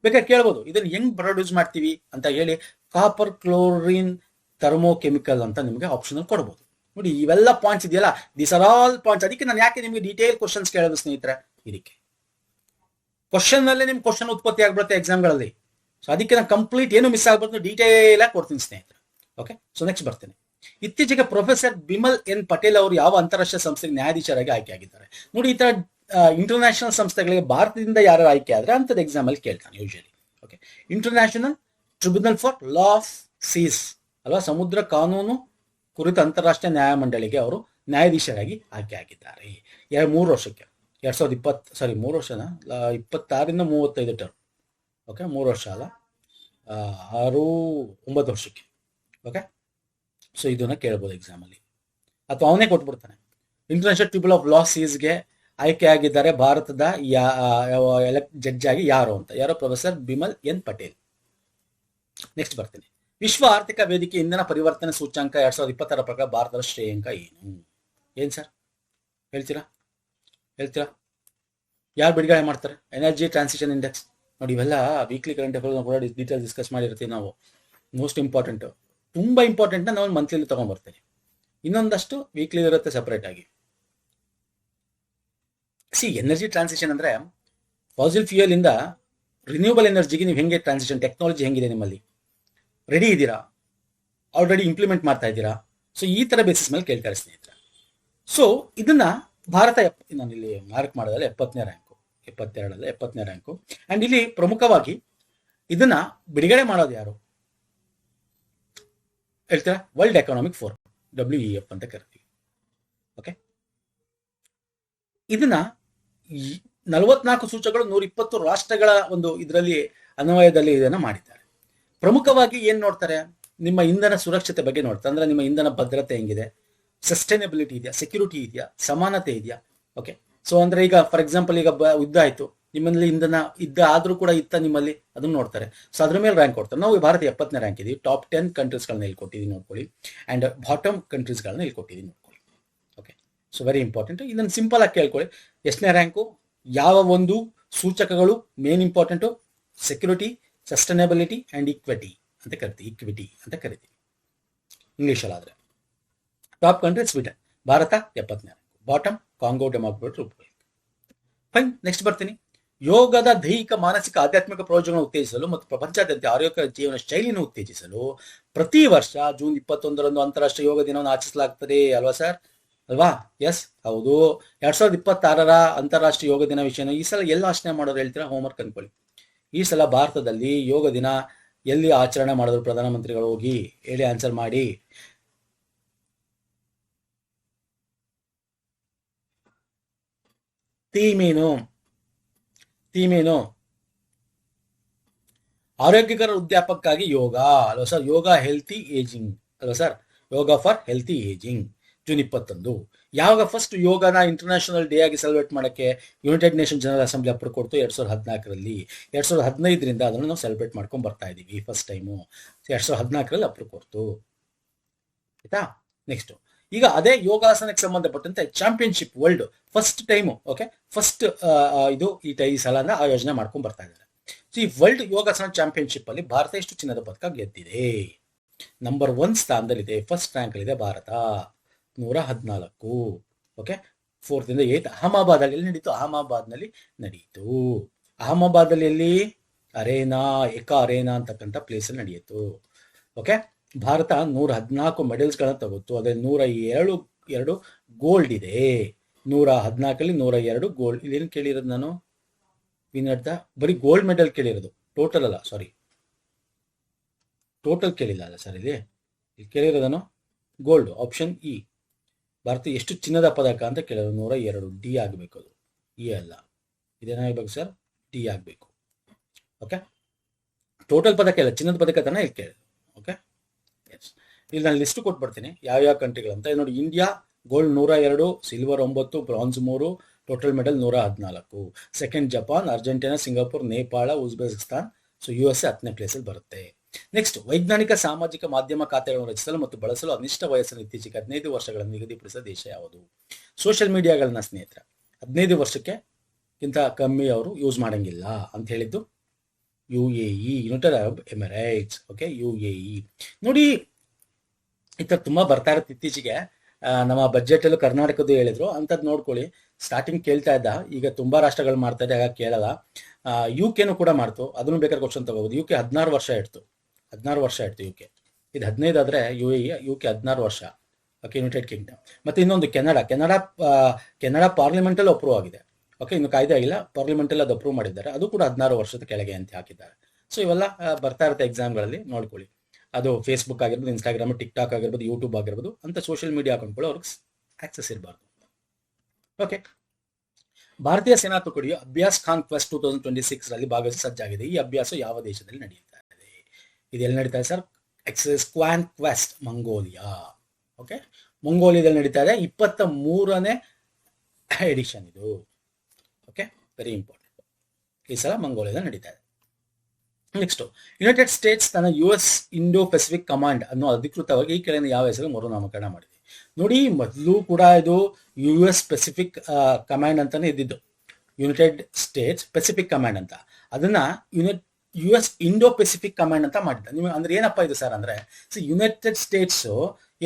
ಬೇಕಾದ್ರೆ ಕೇಳ್ಬೋದು ಇದನ್ನ ಹೆಂಗ್ ಪ್ರೊಡ್ಯೂಸ್ ಮಾಡ್ತೀವಿ ಅಂತ ಹೇಳಿ. ಕಾಪರ್ ಕ್ಲೋರಿನ್ ಥರ್ಮೋಕೆಮಿಕಲ್ ಅಂತ ನಿಮಗೆ ಆಪ್ಷನ್ ಕೊಡ್ಬೋದು. ನೋಡಿ ಇವೆಲ್ಲ ಪಾಯಿಂಟ್ಸ್ ಇದೆಯಲ್ಲ, ದೀಸ್ ಆರ್ ಆಲ್ ಪಾಯಿಂಟ್ಸ್. ಅದಕ್ಕೆ ನಾನು ಯಾಕೆ ನಿಮಗೆ ಡೀಟೇಲ್ ಕ್ವಶನ್ಸ್ ಕೇಳೋದು ಸ್ನೇಹಿತರೆ, ಇದಕ್ಕೆ ಕ್ವಶನ್ ಅಲ್ಲೇ ನಿಮ್ ಕ್ವಶನ್ ಉತ್ಪತ್ತಿ ಆಗ್ಬಿಡುತ್ತೆ ಎಕ್ಸಾಮ್ಗಳಲ್ಲಿ. ಸೊ ಅದಕ್ಕೆ ನಾನು ಕಂಪ್ಲೀಟ್ ಏನು ಮಿಸ್ ಆಗ್ಬಾರ್ದು, ಡೀಟೇಲ್ ಆಗಿ ಕೊಡ್ತೀನಿ ಸ್ನೇಹಿತರೆ. ಓಕೆ, ಸೊ ನೆಕ್ಸ್ಟ್ ಬರ್ತೇನೆ. ಇತ್ತೀಚೆಗೆ ಪ್ರೊಫೆಸರ್ ಬಿಮಲ್ ಎನ್ ಪಟೇಲ್ ಅವರು ಯಾವ ಅಂತಾರಾಷ್ಟ್ರೀಯ ಸಂಸ್ಥೆಗೆ ನ್ಯಾಯಾಧೀಶರಾಗಿ ಆಯ್ಕೆಯಾಗಿದ್ದಾರೆ? ನೋಡಿ, ಈ ತರ ಇಂಟರ್ನ್ಯಾಷನಲ್ ಸಂಸ್ಥೆಗಳಿಗೆ ಭಾರತದಿಂದ ಯಾರು ಆಯ್ಕೆ ಆದ್ರೆ ಅಂತದ್ದು ಎಕ್ಸಾಮ್ ಅಲ್ಲಿ ಕೇಳ್ತಾನೆ usually. Okay, international tribunal for law of seas ಅಲ್ವಾ, ಸಮುದ್ರ ಕಾನೂನು ಕುರಿತ ಅಂತಾರಾಷ್ಟ್ರೀಯ ನ್ಯಾಯಮಂಡಳಿಗೆ ಅವರು ನ್ಯಾಯಾಧೀಶರಾಗಿ ಆಯ್ಕೆ ಆಗಿದ್ದಾರೆ. 3 ವರ್ಷಕ್ಕೆ 2020 3 ವರ್ಷನ 26ರಿಂದ 35 ಟರ್ಮ್. ಓಕೆ, 3 ವರ್ಷ ಅಲ್ಲ, 9 ವರ್ಷಕ್ಕೆ. ಓಕೆ, ಸೊ ಇದನ್ನ ಕೇಳ್ಬೋದು ಎಕ್ಸಾಮಲ್ಲಿ, ಅಥವಾ ಅವನೇ ಕೊಟ್ಬಿಡ್ತಾನೆ. ಇಂಟರ್ನ್ಯಾಷನಲ್ ಟ್ರಿಬ್ಯುನಲ್ ಆಫ್ ಲಾ ಸೀಸ್ಗೆ ಆಯ್ಕೆ ಆಗಿದ್ದಾರೆ ಭಾರತದ ಜಡ್ಜ್ ಆಗಿ ಯಾರು ಅಂತ. ಯಾರೋ? Professor Bimal N Patel. Next ಬರ್ತೀನಿ. ವಿಶ್ವ ಆರ್ಥಿಕ ವೇದಿಕೆ ಇಂಧನ ಪರಿವರ್ತನೆ ಸೂಚ್ಯಂಕ 2020 ಪ್ರಕಾರ ಭಾರತದ ಶ್ರೇಯಾಂಕ ಏನು? ಏನ್ ಸರ್ ಹೇಳ್ತೀರಾ? ಯಾರು ಬಿಡುಗಡೆ ಮಾಡ್ತಾರೆ? Energy transition index. ನೋಡಿ, ಇವೆಲ್ಲ ವೀಕ್ಲಿ ಕರೆಂಟ್ ಅಫೇರ್ಸ್ ಕೂಡ ಡೀಟೇಲ್ ಡಿಸ್ಕಸ್ ಮಾಡಿರ್ತೀವಿ ನಾವು. ಮೋಸ್ಟ್ ಇಂಪಾರ್ಟೆಂಟ್, ತುಂಬಾ ಇಂಪಾರ್ಟೆಂಟ್ ನಾವು ಮಂತ್ಲಿ ತಗೊಂಡ್ಬರ್ತೇನೆ. ಇನ್ನೊಂದಷ್ಟು ವೀಕ್ಲಿ ಇರುತ್ತೆ ಸೆಪರೇಟ್ ಆಗಿ. ಎನರ್ಜಿ ಟ್ರಾನ್ಸಿಷನ್ ಅಂದ್ರೆ ಫಾಸಿಲ್ ಫ್ಯೂಯಲ್ ಇಂದ ರಿನ್ಯೂಬಲ್ ಎನರ್ಜಿಗೆ ನೀವು ಹೆಂಗೆ ಟ್ರಾನ್ಸಿಷನ್, ಟೆಕ್ನಾಲಜಿ ಹೆಂಗಿದೆ ನಿಮ್ಮಲ್ಲಿ? ರೆಡಿ ಇದ್ದೀರಾ? ಆಲ್ರೆಡಿ ಇಂಪ್ಲಿಮೆಂಟ್ ಮಾಡ್ತಾ ಇದ್ದೀರಾ? ಸೊ ಈ ತರ ಬೇಸಿಸ್ ಮೇಲೆ ಕೇಳ್ತಾರೆ ಸ್ನೇಹಿತರೆ. ಸೊ ಇದನ್ನ ಭಾರತ ನಾನು ಇಲ್ಲಿ ಮಾರ್ಕ್ ಮಾಡೋದಲ್ಲ 70ನೇ ರ್ಯಾಂಕು, 72 70ನೇ ರ್ಯಾಂಕು. ಅಂಡ್ ಇಲ್ಲಿ ಪ್ರಮುಖವಾಗಿ ಇದನ್ನ ಬಿಡುಗಡೆ ಮಾಡೋದು ಯಾರು ಹೇಳ್ತೀರಾ? ವರ್ಲ್ಡ್ ಎಕನಾಮಿಕ್ ಫೋರಂ, WEF ಅಂತ ಕರಿತೀವಿ. ಓಕೆ, ಇದನ್ನ 44 ಸೂಚಕಗಳು 120 ರಾಷ್ಟ್ರಗಳ ಒಂದು ಇದರಲ್ಲಿ ಅನ್ವಯದಲ್ಲಿ ಇದನ್ನ ಮಾಡಿದ್ದಾರೆ. ಪ್ರಮುಖವಾಗಿ ಏನ್ ನೋಡ್ತಾರೆ? ನಿಮ್ಮ ಇಂಧನ ಸುರಕ್ಷತೆ ಬಗ್ಗೆ ನೋಡ್ತಾರೆ. ಅಂದ್ರೆ ನಿಮ್ಮ ಇಂಧನ ಭದ್ರತೆ ಹೆಂಗಿದೆ, ಸಸ್ಟೈನಬಿಲಿಟಿ ಇದೆಯಾ, ಸೆಕ್ಯೂರಿಟಿ ಇದೆಯಾ, ಸಮಾನತೆ ಇದೆಯಾ. ಓಕೆ, ಸೊ ಅಂದ್ರೆ ಈಗ ಫಾರ್ ಎಕ್ಸಾಂಪಲ್ ಈಗ ಯುದ್ಧ ಆಯ್ತು, ನಿಮ್ಮಲ್ಲಿ ಇಂಧನ ಆದ್ರೂ ಕೂಡ ನಿಮ್ಮಲ್ಲಿ ಅದನ್ನ ನೋಡ್ತಾರೆ. ಸೊ ಅದ್ರ ಮೇಲೆ ರ್ಯಾಂಕ್ ಕೊಡ್ತಾರೆ. ನಾವು ಭಾರತ 70ನೇ ರ್ಯಾಂಕ್ ಇದೀವಿ. ಟಾಪ್ 10 ಕಂಟ್ರೀಸ್ಗಳನ್ನ ಇಲ್ಲಿ ಕೊಟ್ಟಿದ್ದೀವಿ ನೋಡ್ಕೊಳ್ಳಿ, ಅಂಡ್ ಬಾಟಮ್ ಕಂಟ್ರೀಸ್ಗಳನ್ನ ಇಲ್ಲಿ ಕೊಟ್ಟಿದ್ದೀವಿ ನೋಡ್ಕೊಳ್ಳಿ. Okay, so very important. ಇದನ್ನ ಸಿಂಪಲ್ ಆಗಿ ಕೇಳ್ಕೊಳ್ಳಿ. ಎಷ್ಟನೇ ರ್ಯಾಂಕು, ಯಾವ ಒಂದು ಸೂಚಕಗಳು main important, security, sustainability and equity ಅಂತ ಕರಿತೀವಿ ಇಂಗ್ಲಿಷಲ್ಲಿ. ಆದ್ರೆ ಟಾಪ್ ಕಂಟ್ರಿ ಸ್ವೀಡನ್, ಭಾರತ 70ನೇ rank. Bottom Congo Democratic Republic. Fine, next ಬರ್ತೀನಿ. ಯೋಗದ ದೈಹಿಕ, ಮಾನಸಿಕ, ಆಧ್ಯಾತ್ಮಿಕ ಪ್ರಯೋಜನಗಳನ್ನು ಉತ್ತೇಜಿಸಲು ಮತ್ತು ಪ್ರಪಂಚಾದ್ಯಂತ ಆರೋಗ್ಯ ಜೀವನ ಶೈಲಿಯನ್ನು ಉತ್ತೇಜಿಸಲು ಪ್ರತಿ ವರ್ಷ ಜೂನ್ 21ರಂದು ಅಂತಾರಾಷ್ಟ್ರೀಯ ಯೋಗ ದಿನವನ್ನು ಆಚರಿಸಲಾಗ್ತದೆ ಅಲ್ವಾ ಸರ್? ಅಲ್ವಾ? ಎಸ್, ಹೌದು. 2026ರ ಅಂತಾರಾಷ್ಟ್ರೀಯ ಯೋಗ ದಿನ ವಿಷಯನ ಈ ಸಲ ಎಲ್ಲ ಆಚರಣೆ ಮಾಡೋರು ಹೇಳ್ತೀರಾ? ಹೋಮ್ವರ್ಕ್ ಅನ್ಕೊಳ್ಳಿ. ಈ ಸಲ ಭಾರತದಲ್ಲಿ ಯೋಗ ದಿನ ಎಲ್ಲಿ ಆಚರಣೆ ಮಾಡಿದ್ರು ಪ್ರಧಾನಮಂತ್ರಿಗಳು? ಹೋಗಿ ಹೇಳಿ, ಆನ್ಸರ್ ಮಾಡಿ. ಥೀಮೇನು ಥೀಮೇನು ಆರೋಗ್ಯಕರ ವೃದ್ಧಾಪ್ಯಕ್ಕಾಗಿ ಯೋಗ ಅಲ್ವಾ ಸರ್? ಯೋಗ ಹೆಲ್ತಿ ಏಜಿಂಗ್ ಅಲ್ವಾ sir? Yoga for healthy ageing June 21. ಯಾವಾಗ ಫಸ್ಟ್ ಯೋಗನ ಇಂಟರ್ನ್ಯಾಷನಲ್ ಡೇ ಆಗಿ ಸೆಲೆಬ್ರೇಟ್ ಮಾಡೋಕ್ಕೆ United nation general assembly approve ಕೊಡ್ತು 2014ರಲ್ಲಿ. 2015ರಿಂದ ಅದನ್ನು ನಾವು ಸೆಲೆಬ್ರೇಟ್ ಮಾಡ್ಕೊಂಡು ಬರ್ತಾ ಇದ್ದೀವಿ. ಫಸ್ಟ್ ಟೈಮು 2014ರಲ್ಲಿ ಅಪ್ರೂವ್ ಕೊಡ್ತು. ಆಯ್ತಾ? ನೆಕ್ಸ್ಟ್ ಈಗ ಅದೇ ಯೋಗಾಸನಕ್ಕೆ ಸಂಬಂಧಪಟ್ಟಂತೆ championship world first time, okay, first ಇದು ಈ ಸಲನ ಆಯೋಜನೆ ಮಾಡ್ಕೊಂಡು ಬರ್ತಾ ಇದ್ದಾರೆ. ಸೊ ಈ ವರ್ಲ್ಡ್ ಯೋಗಾಸನ ಚಾಂಪಿಯನ್ಶಿಪ್ ಅಲ್ಲಿ ಭಾರತ ಎಷ್ಟು ಚಿನ್ನದ ಪದಕ ಗೆದ್ದಿದೆ? ನಂಬರ್ 1 ಸ್ಥಾನದಲ್ಲಿದೆ. ಫಸ್ಟ್ ರ್ಯಾಂಕ್ ಅಲ್ಲಿದೆ ಭಾರತ, 114. ಓಕೆ, 4th ಇಂದ 8th ಅಹಮದಾಬಾದಲ್ಲಿ ಎಲ್ಲಿ ನಡೀತು? ಅಹಮದಾಬಾದ್ನಲ್ಲಿ ನಡೀತು. ಅಹಮದಾಬಾದಲ್ಲಿ ಎಲ್ಲಿ? ಅರೇನಾ, ಏಕಾ ಅರೇನಾ ಅಂತಕ್ಕಂಥ ಪ್ಲೇಸಲ್ಲಿ ನಡೆಯಿತು. ಓಕೆ, ಭಾರತ 114 ಮೆಡಲ್ಸ್ಗಳನ್ನ ತಗೋತು. ಅದೇ 102 ಗೋಲ್ಡ್ ಇದೆ. 114ಅಲ್ಲಿ 102 ಗೋಲ್ಡ್. ಇಲ್ಲೇನು ಕೇಳಿರೋದು ನಾನು? ವಿನರ್ ದ ಬರೀ ಗೋಲ್ಡ್ ಮೆಡಲ್ ಕೇಳಿರೋದು, ಟೋಟಲ್ ಅಲ್ಲ, ಸಾರಿ, ಟೋಟಲ್ ಕೇಳಿಲ್ಲ ಅಲ್ಲ ಸರ್. ಇಲ್ಲಿ ಕೇಳಿರೋದನು ಗೋಲ್ಡ್, ಆಪ್ಷನ್ ಇ. ಭಾರತ ಎಷ್ಟು ಚಿನ್ನದ ಪದಕ ಅಂತ ಕೇಳಿರೋದು? 102. ಡಿ ಆಗಬೇಕು, ಅದು ಇ ಅಲ್ಲ. ಇದೇನಾಗಬೇಕು ಸರ್? ಡಿ ಆಗಬೇಕು. ಓಕೆ, ಟೋಟಲ್ ಪದಕ ಇಲ್ಲ, ಚಿನ್ನದ ಪದಕ ತಾನೇ ಇಲ್ಲಿ ಕೇಳಿದ್ರು. Okay, yes. ಇಲ್ಲಿ ನಾನು ಲಿಸ್ಟ್ ಕೊಟ್ಬಿಡ್ತೀನಿ ಯಾವ್ಯಾವ ಕಂಟ್ರಿಗಳಂತ. ನೋಡಿ, India gold 102, silver 9, bronze 3, total medal 114. Second Japan, Argentina, Singapore, Nepal, Uzbekistan. So US 10ನೇ ಪ್ಲೇಸಲ್ಲಿ ಬರುತ್ತೆ. ನೆಕ್ಸ್ಟ್, ವೈಜ್ಞಾನಿಕ ಸಾಮಾಜಿಕ ಮಾಧ್ಯಮ ಖಾತೆಗಳನ್ನು ರಚಿಸಲು ಮತ್ತು ಬಳಸಲು ಅನಿಷ್ಟ ವಯಸ್ಸನ್ನು ಇತ್ತೀಚೆಗೆ 15 ವರ್ಷಗಳನ್ನು ನಿಗದಿಪಡಿಸಿದ ದೇಶ ಯಾವುದು? ಸೋಷಿಯಲ್ ಮೀಡಿಯಾಗಳನ್ನ ಸ್ನೇಹಿತರ 15 ವರ್ಷಕ್ಕೆ ಗಿಂತ ಕಮ್ಮಿ ಅವರು ಯೂಸ್ ಮಾಡಂಗಿಲ್ಲ ಅಂತ ಹೇಳಿದ್ದು UAE, United Arab Emirates. Okay, UAE. ನೋಡಿ, ಈ ಥರ ತುಂಬ ಬರ್ತಾ ಇರುತ್ತೆ ಇತ್ತೀಚೆಗೆ. ನಮ್ಮ ಬಜೆಟ್ ಅಲ್ಲೂ ಕರ್ನಾಟಕದ್ದು ಹೇಳಿದ್ರು, ಅಂಥದ್ದು ನೋಡ್ಕೊಳ್ಳಿ. ಸ್ಟಾರ್ಟಿಂಗ್ ಕೇಳ್ತಾ ಇದ್ದ, ಈಗ ತುಂಬಾ ರಾಷ್ಟ್ರಗಳು ಮಾಡ್ತಾ ಇದೆ, ಆಗ ಕೇಳಲ್ಲ. UK ಕೂಡ ಮಾಡ್ತು, ಅದನ್ನು ಬೇಕಾದ್ರೆ ಕ್ವಶನ್ ತಗೋಬಹುದು. UK 16 ವರ್ಷ ಇಡ್ತು, 16 ವರ್ಷ ಇಡ್ತು UK. ಇದು 15 ಆದ್ರೆ UAE, UK 16 ವರ್ಷ. Okay, United Kingdom. ಮತ್ತೆ ಇನ್ನೊಂದು ಕೆನಡಾ ಪಾರ್ಲಿಮೆಂಟಲ್ಲಿ ಅಪ್ರೂವ್ ಆಗಿದೆ. ಓಕೆ, ಇನ್ನು ಕಾಯ್ದೆ ಆಗಿಲ್ಲ, ಪಾರ್ಲಿಮೆಂಟಲ್ಲಿ ಅದು ಅಪ್ರೂವ್ ಮಾಡಿದ್ದಾರೆ. ಅದು ಕೂಡ 16 ವರ್ಷದ ಕೆಳಗೆ ಅಂತ ಹಾಕಿದ್ದಾರೆ. ಸೊ ಇವೆಲ್ಲ ಬರ್ತಾ ಇರುತ್ತೆ ಎಕ್ಸಾಮ್ಗಳಲ್ಲಿ, ನೋಡ್ಕೊಳ್ಳಿ. ಅದು ಫೇಸ್ಬುಕ್ ಆಗಿರ್ಬೋದು, ಇನ್ಸ್ಟಾಗ್ರಾಮ್, ಟಿಕ್ಟಾಕ್ ಆಗಿರ್ಬೋದು, ಯೂಟ್ಯೂಬ್ ಆಗಿರ್ಬೋದು, ಅಂತ ಸೋಷಿಯಲ್ ಮೀಡಿಯಾ ಅಕೌಂಟ್ಗಳು ಅವ್ರಿಗೆ ಆಕ್ಸೆಸ್ ಇರಬಾರ್ದು. ಓಕೆ, ಭಾರತೀಯ ಸೇನಾ ತುಕಡಿಯು ಅಭ್ಯಾಸ್ ಕಾನ್ಕ್ವೆಸ್ಟ್ 2026ರಲ್ಲಿ ಭಾಗವಹಿಸಿ ಸಜ್ಜಾಗಿದೆ. ಈ ಅಭ್ಯಾಸ ಯಾವ ದೇಶದಲ್ಲಿ ನಡೆಯುತ್ತಾ ಇದೆ? ಇದು ಎಲ್ಲಿ ನಡೀತಾ ಇದೆ sir? Exercise Khaan Quest, Mongolia. Okay, ಮಂಗೋಲಿಯಾದಲ್ಲಿ ನಡೀತಾ ಇದೆ. 23ನೇ ಎಡಿಷನ್ ಇದು. Okay, very important. ಈ ಸಲ ಮಂಗೋಲಿಯಾದಲ್ಲಿ ನಡೀತಾ ಇದೆ. ನೆಕ್ಸ್ಟ್, ಯುನೈಟೆಡ್ ಸ್ಟೇಟ್ಸ್ ತನ್ನ US ಇಂಡೋ ಪೆಸಿಫಿಕ್ ಕಮಾಂಡ್ ಅನ್ನು ಅಧಿಕೃತವಾಗಿ ಈ ಕೆಳಗಿನ ಯಾವ ಹೆಸರು ಮರುನಾಮಕರಣ ಮಾಡಿದೆ? ನೋಡಿ, ಮೊದಲು ಕೂಡ ಇದು US ಪೆಸಿಫಿಕ್ ಕಮಾಂಡ್ ಅಂತಾನೆ ಇದ್ದಿದ್ದು, ಯುನೈಟೆಡ್ ಸ್ಟೇಟ್ಸ್ ಪೆಸಿಫಿಕ್ ಕಮಾಂಡ್ ಅಂತ. ಅದನ್ನ US ಇಂಡೋ ಪೆಸಿಫಿಕ್ ಕಮಾಂಡ್ ಅಂತ ಮಾಡಿದ್ದ. ನಿಮಗೆ ಅಂದ್ರೆ ಏನಪ್ಪ ಇದು ಸರ್ ಅಂದ್ರೆ, ಯುನೈಟೆಡ್ ಸ್ಟೇಟ್ಸ್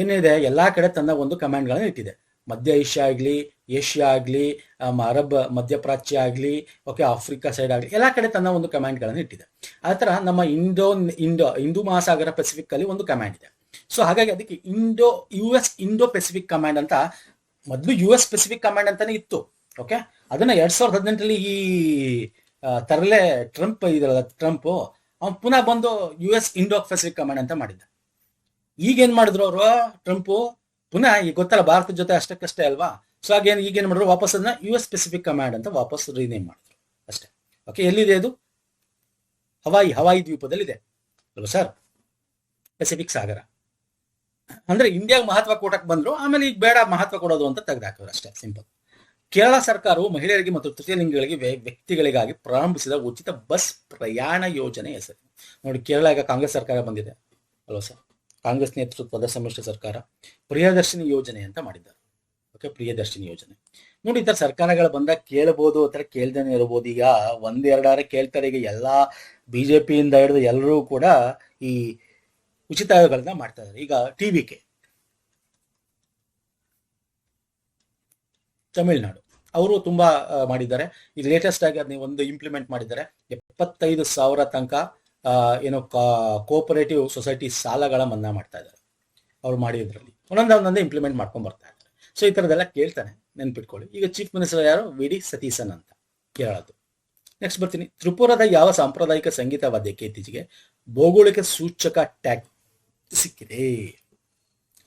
ಏನಿದೆ ಎಲ್ಲಾ ಕಡೆ ತನ್ನ ಒಂದು ಕಮಾಂಡ್ಗಳನ್ನ ಇಟ್ಟಿದೆ. ಮಧ್ಯ ಏಷ್ಯಾ ಆಗಲಿ, ಏಷ್ಯಾ ಆಗಲಿ, ಅರಬ್ ಮಧ್ಯಪ್ರಾಚ್ಯ ಆಗಲಿ, ಓಕೆ, ಆಫ್ರಿಕಾ ಸೈಡ್ ಆಗಲಿ, ಎಲ್ಲ ಕಡೆ ತನ್ನ ಒಂದು ಕಮಾಂಡ್ಗಳನ್ನು ಇಟ್ಟಿದೆ. ಆ ಥರ ನಮ್ಮ ಹಿಂದೂ ಮಹಾಸಾಗರ ಪೆಸಿಫಿಕ್ ಅಲ್ಲಿ ಒಂದು ಕಮಾಂಡ್ ಇದೆ. ಸೊ ಹಾಗಾಗಿ ಅದಕ್ಕೆ US ಇಂಡೋ ಪೆಸಿಫಿಕ್ ಕಮಾಂಡ್ ಅಂತ, ಮೊದಲು US ಪೆಸಿಫಿಕ್ ಕಮಾಂಡ್ ಅಂತಾನೆ ಇತ್ತು. ಓಕೆ, ಅದನ್ನ 2018ರಲ್ಲಿ ಈ ತರಲೆ ಟ್ರಂಪ್ ಅವನು ಪುನಃ ಬಂದು US ಇಂಡೋ ಪೆಸಿಫಿಕ್ ಕಮಾಂಡ್ ಅಂತ ಮಾಡಿದ್ದ. ಈಗೇನ್ ಮಾಡಿದ್ರು ಅವರು, ಟ್ರಂಪು ಪುನಃ ಈಗ ಗೊತ್ತಲ್ಲ ಭಾರತದ ಜೊತೆ ಅಷ್ಟಕ್ಕಷ್ಟೇ ಅಲ್ವಾ. ಸೊ ಈಗೇನ್ ಮಾಡಿದ್ರು, ವಾಪಸ್ ಅದನ್ನ US ಪೆಸಿಫಿಕ್ ಕಮಾಂಡ್ ಅಂತ ವಾಪಸ್ ರೀನೇಮ್ ಮಾಡಿದ್ರು ಅಷ್ಟೇ. ಓಕೆ, ಎಲ್ಲಿದೆ ಅದು? ಹವಾಯಿ ದ್ವೀಪದಲ್ಲಿದೆ ಅಲ್ವಾ ಸರ್, ಪೆಸಿಫಿಕ್ ಸಾಗರ. ಅಂದ್ರೆ ಇಂಡಿಯಾಗೆ ಮಹತ್ವ ಕೊಡಕ್ ಬಂದ್ರು, ಆಮೇಲೆ ಈಗ ಬೇಡ ಮಹತ್ವ ಕೊಡೋದು ಅಂತ ತೆಗೆದಾಕಿದ್ರು ಅಷ್ಟೇ, ಸಿಂಪಲ್. ಕೇರಳ ಸರ್ಕಾರವು ಮಹಿಳೆಯರಿಗೆ ಮತ್ತು ತೃತೀಯ ಲಿಂಗಿಗಳಿಗೆ ವ್ಯಕ್ತಿಗಳಿಗಾಗಿ ಪ್ರಾರಂಭಿಸಿದ ಉಚಿತ ಬಸ್ ಪ್ರಯಾಣ ಯೋಜನೆ ಹೆಸರು. ನೋಡಿ, ಕೇರಳ ಈಗ ಕಾಂಗ್ರೆಸ್ ಸರ್ಕಾರ ಬಂದಿದೆ ಅಲ್ವಾ ಸರ್, ಕಾಂಗ್ರೆಸ್ ನೇತೃತ್ವದ ಸಮ್ಮಿಶ್ರ ಸರ್ಕಾರ ಪ್ರಿಯದರ್ಶಿನಿ ಯೋಜನೆ ಅಂತ ಮಾಡಿದ್ದಾರೆ. ಓಕೆ, ಪ್ರಿಯದರ್ಶಿನಿ ಯೋಜನೆ. ನೋಡಿ, ಈ ತರ ಸರ್ಕಾರಗಳು ಬಂದಾಗ ಕೇಳಬಹುದು, ಆ ತರ ಕೇಳ್ದೇನೆ ಇರಬಹುದು. ಈಗ 1-2 ಕೇಳ್ತಾರೆ. ಈಗ ಎಲ್ಲಾ BJPಯಿಂದ ಹಿಡಿದು ಎಲ್ಲರೂ ಕೂಡ ಈ ಉಚಿತ ಆಯೋಗಗಳನ್ನ ಮಾಡ್ತಾ ಇದ್ದಾರೆ. ಈಗ TVK ತಮಿಳುನಾಡು ಅವರು ತುಂಬಾ ಮಾಡಿದ್ದಾರೆ. ಈಗ ಲೇಟೆಸ್ಟ್ ಆಗಿ ಅದನ್ನ ಒಂದು ಇಂಪ್ಲಿಮೆಂಟ್ ಮಾಡಿದ್ದಾರೆ. 75,000 ತನಕ ಏನೋ ಕೋಆಪರೇಟಿವ್ ಸೊಸೈಟಿ ಸಾಲಗಳ ಮನ್ನಾ ಮಾಡ್ತಾ ಇದ್ದಾರೆ. ಅವ್ರು ಮಾಡಿದ್ರಲ್ಲಿ ಒಂದೊಂದೇ ಇಂಪ್ಲಿಮೆಂಟ್ ಮಾಡ್ಕೊಂಡ್ ಬರ್ತಾ ಇದ್ದಾರೆ. ಸೊ ಈ ತರದೆಲ್ಲ ಕೇಳ್ತಾನೆ, ನೆನ್ಪಿಟ್ಕೊಳ್ಳಿ. ಈಗ ಚೀಫ್ ಮಿನಿಸ್ಟರ್ ಯಾರು? VD ಸತೀಸನ್ ಅಂತ, ಕೇರಳದ್ದು. ನೆಕ್ಸ್ಟ್ ಬರ್ತೀನಿ. ತ್ರಿಪುರದ ಯಾವ ಸಾಂಪ್ರದಾಯಿಕ ಸಂಗೀತ ವಾದ್ಯಕ್ಕೆ ಇತ್ತೀಚೆಗೆ ಭೌಗೋಳಿಕ ಸೂಚಕ ಟ್ಯಾಗ್ ಸಿಕ್ಕಿದೆ?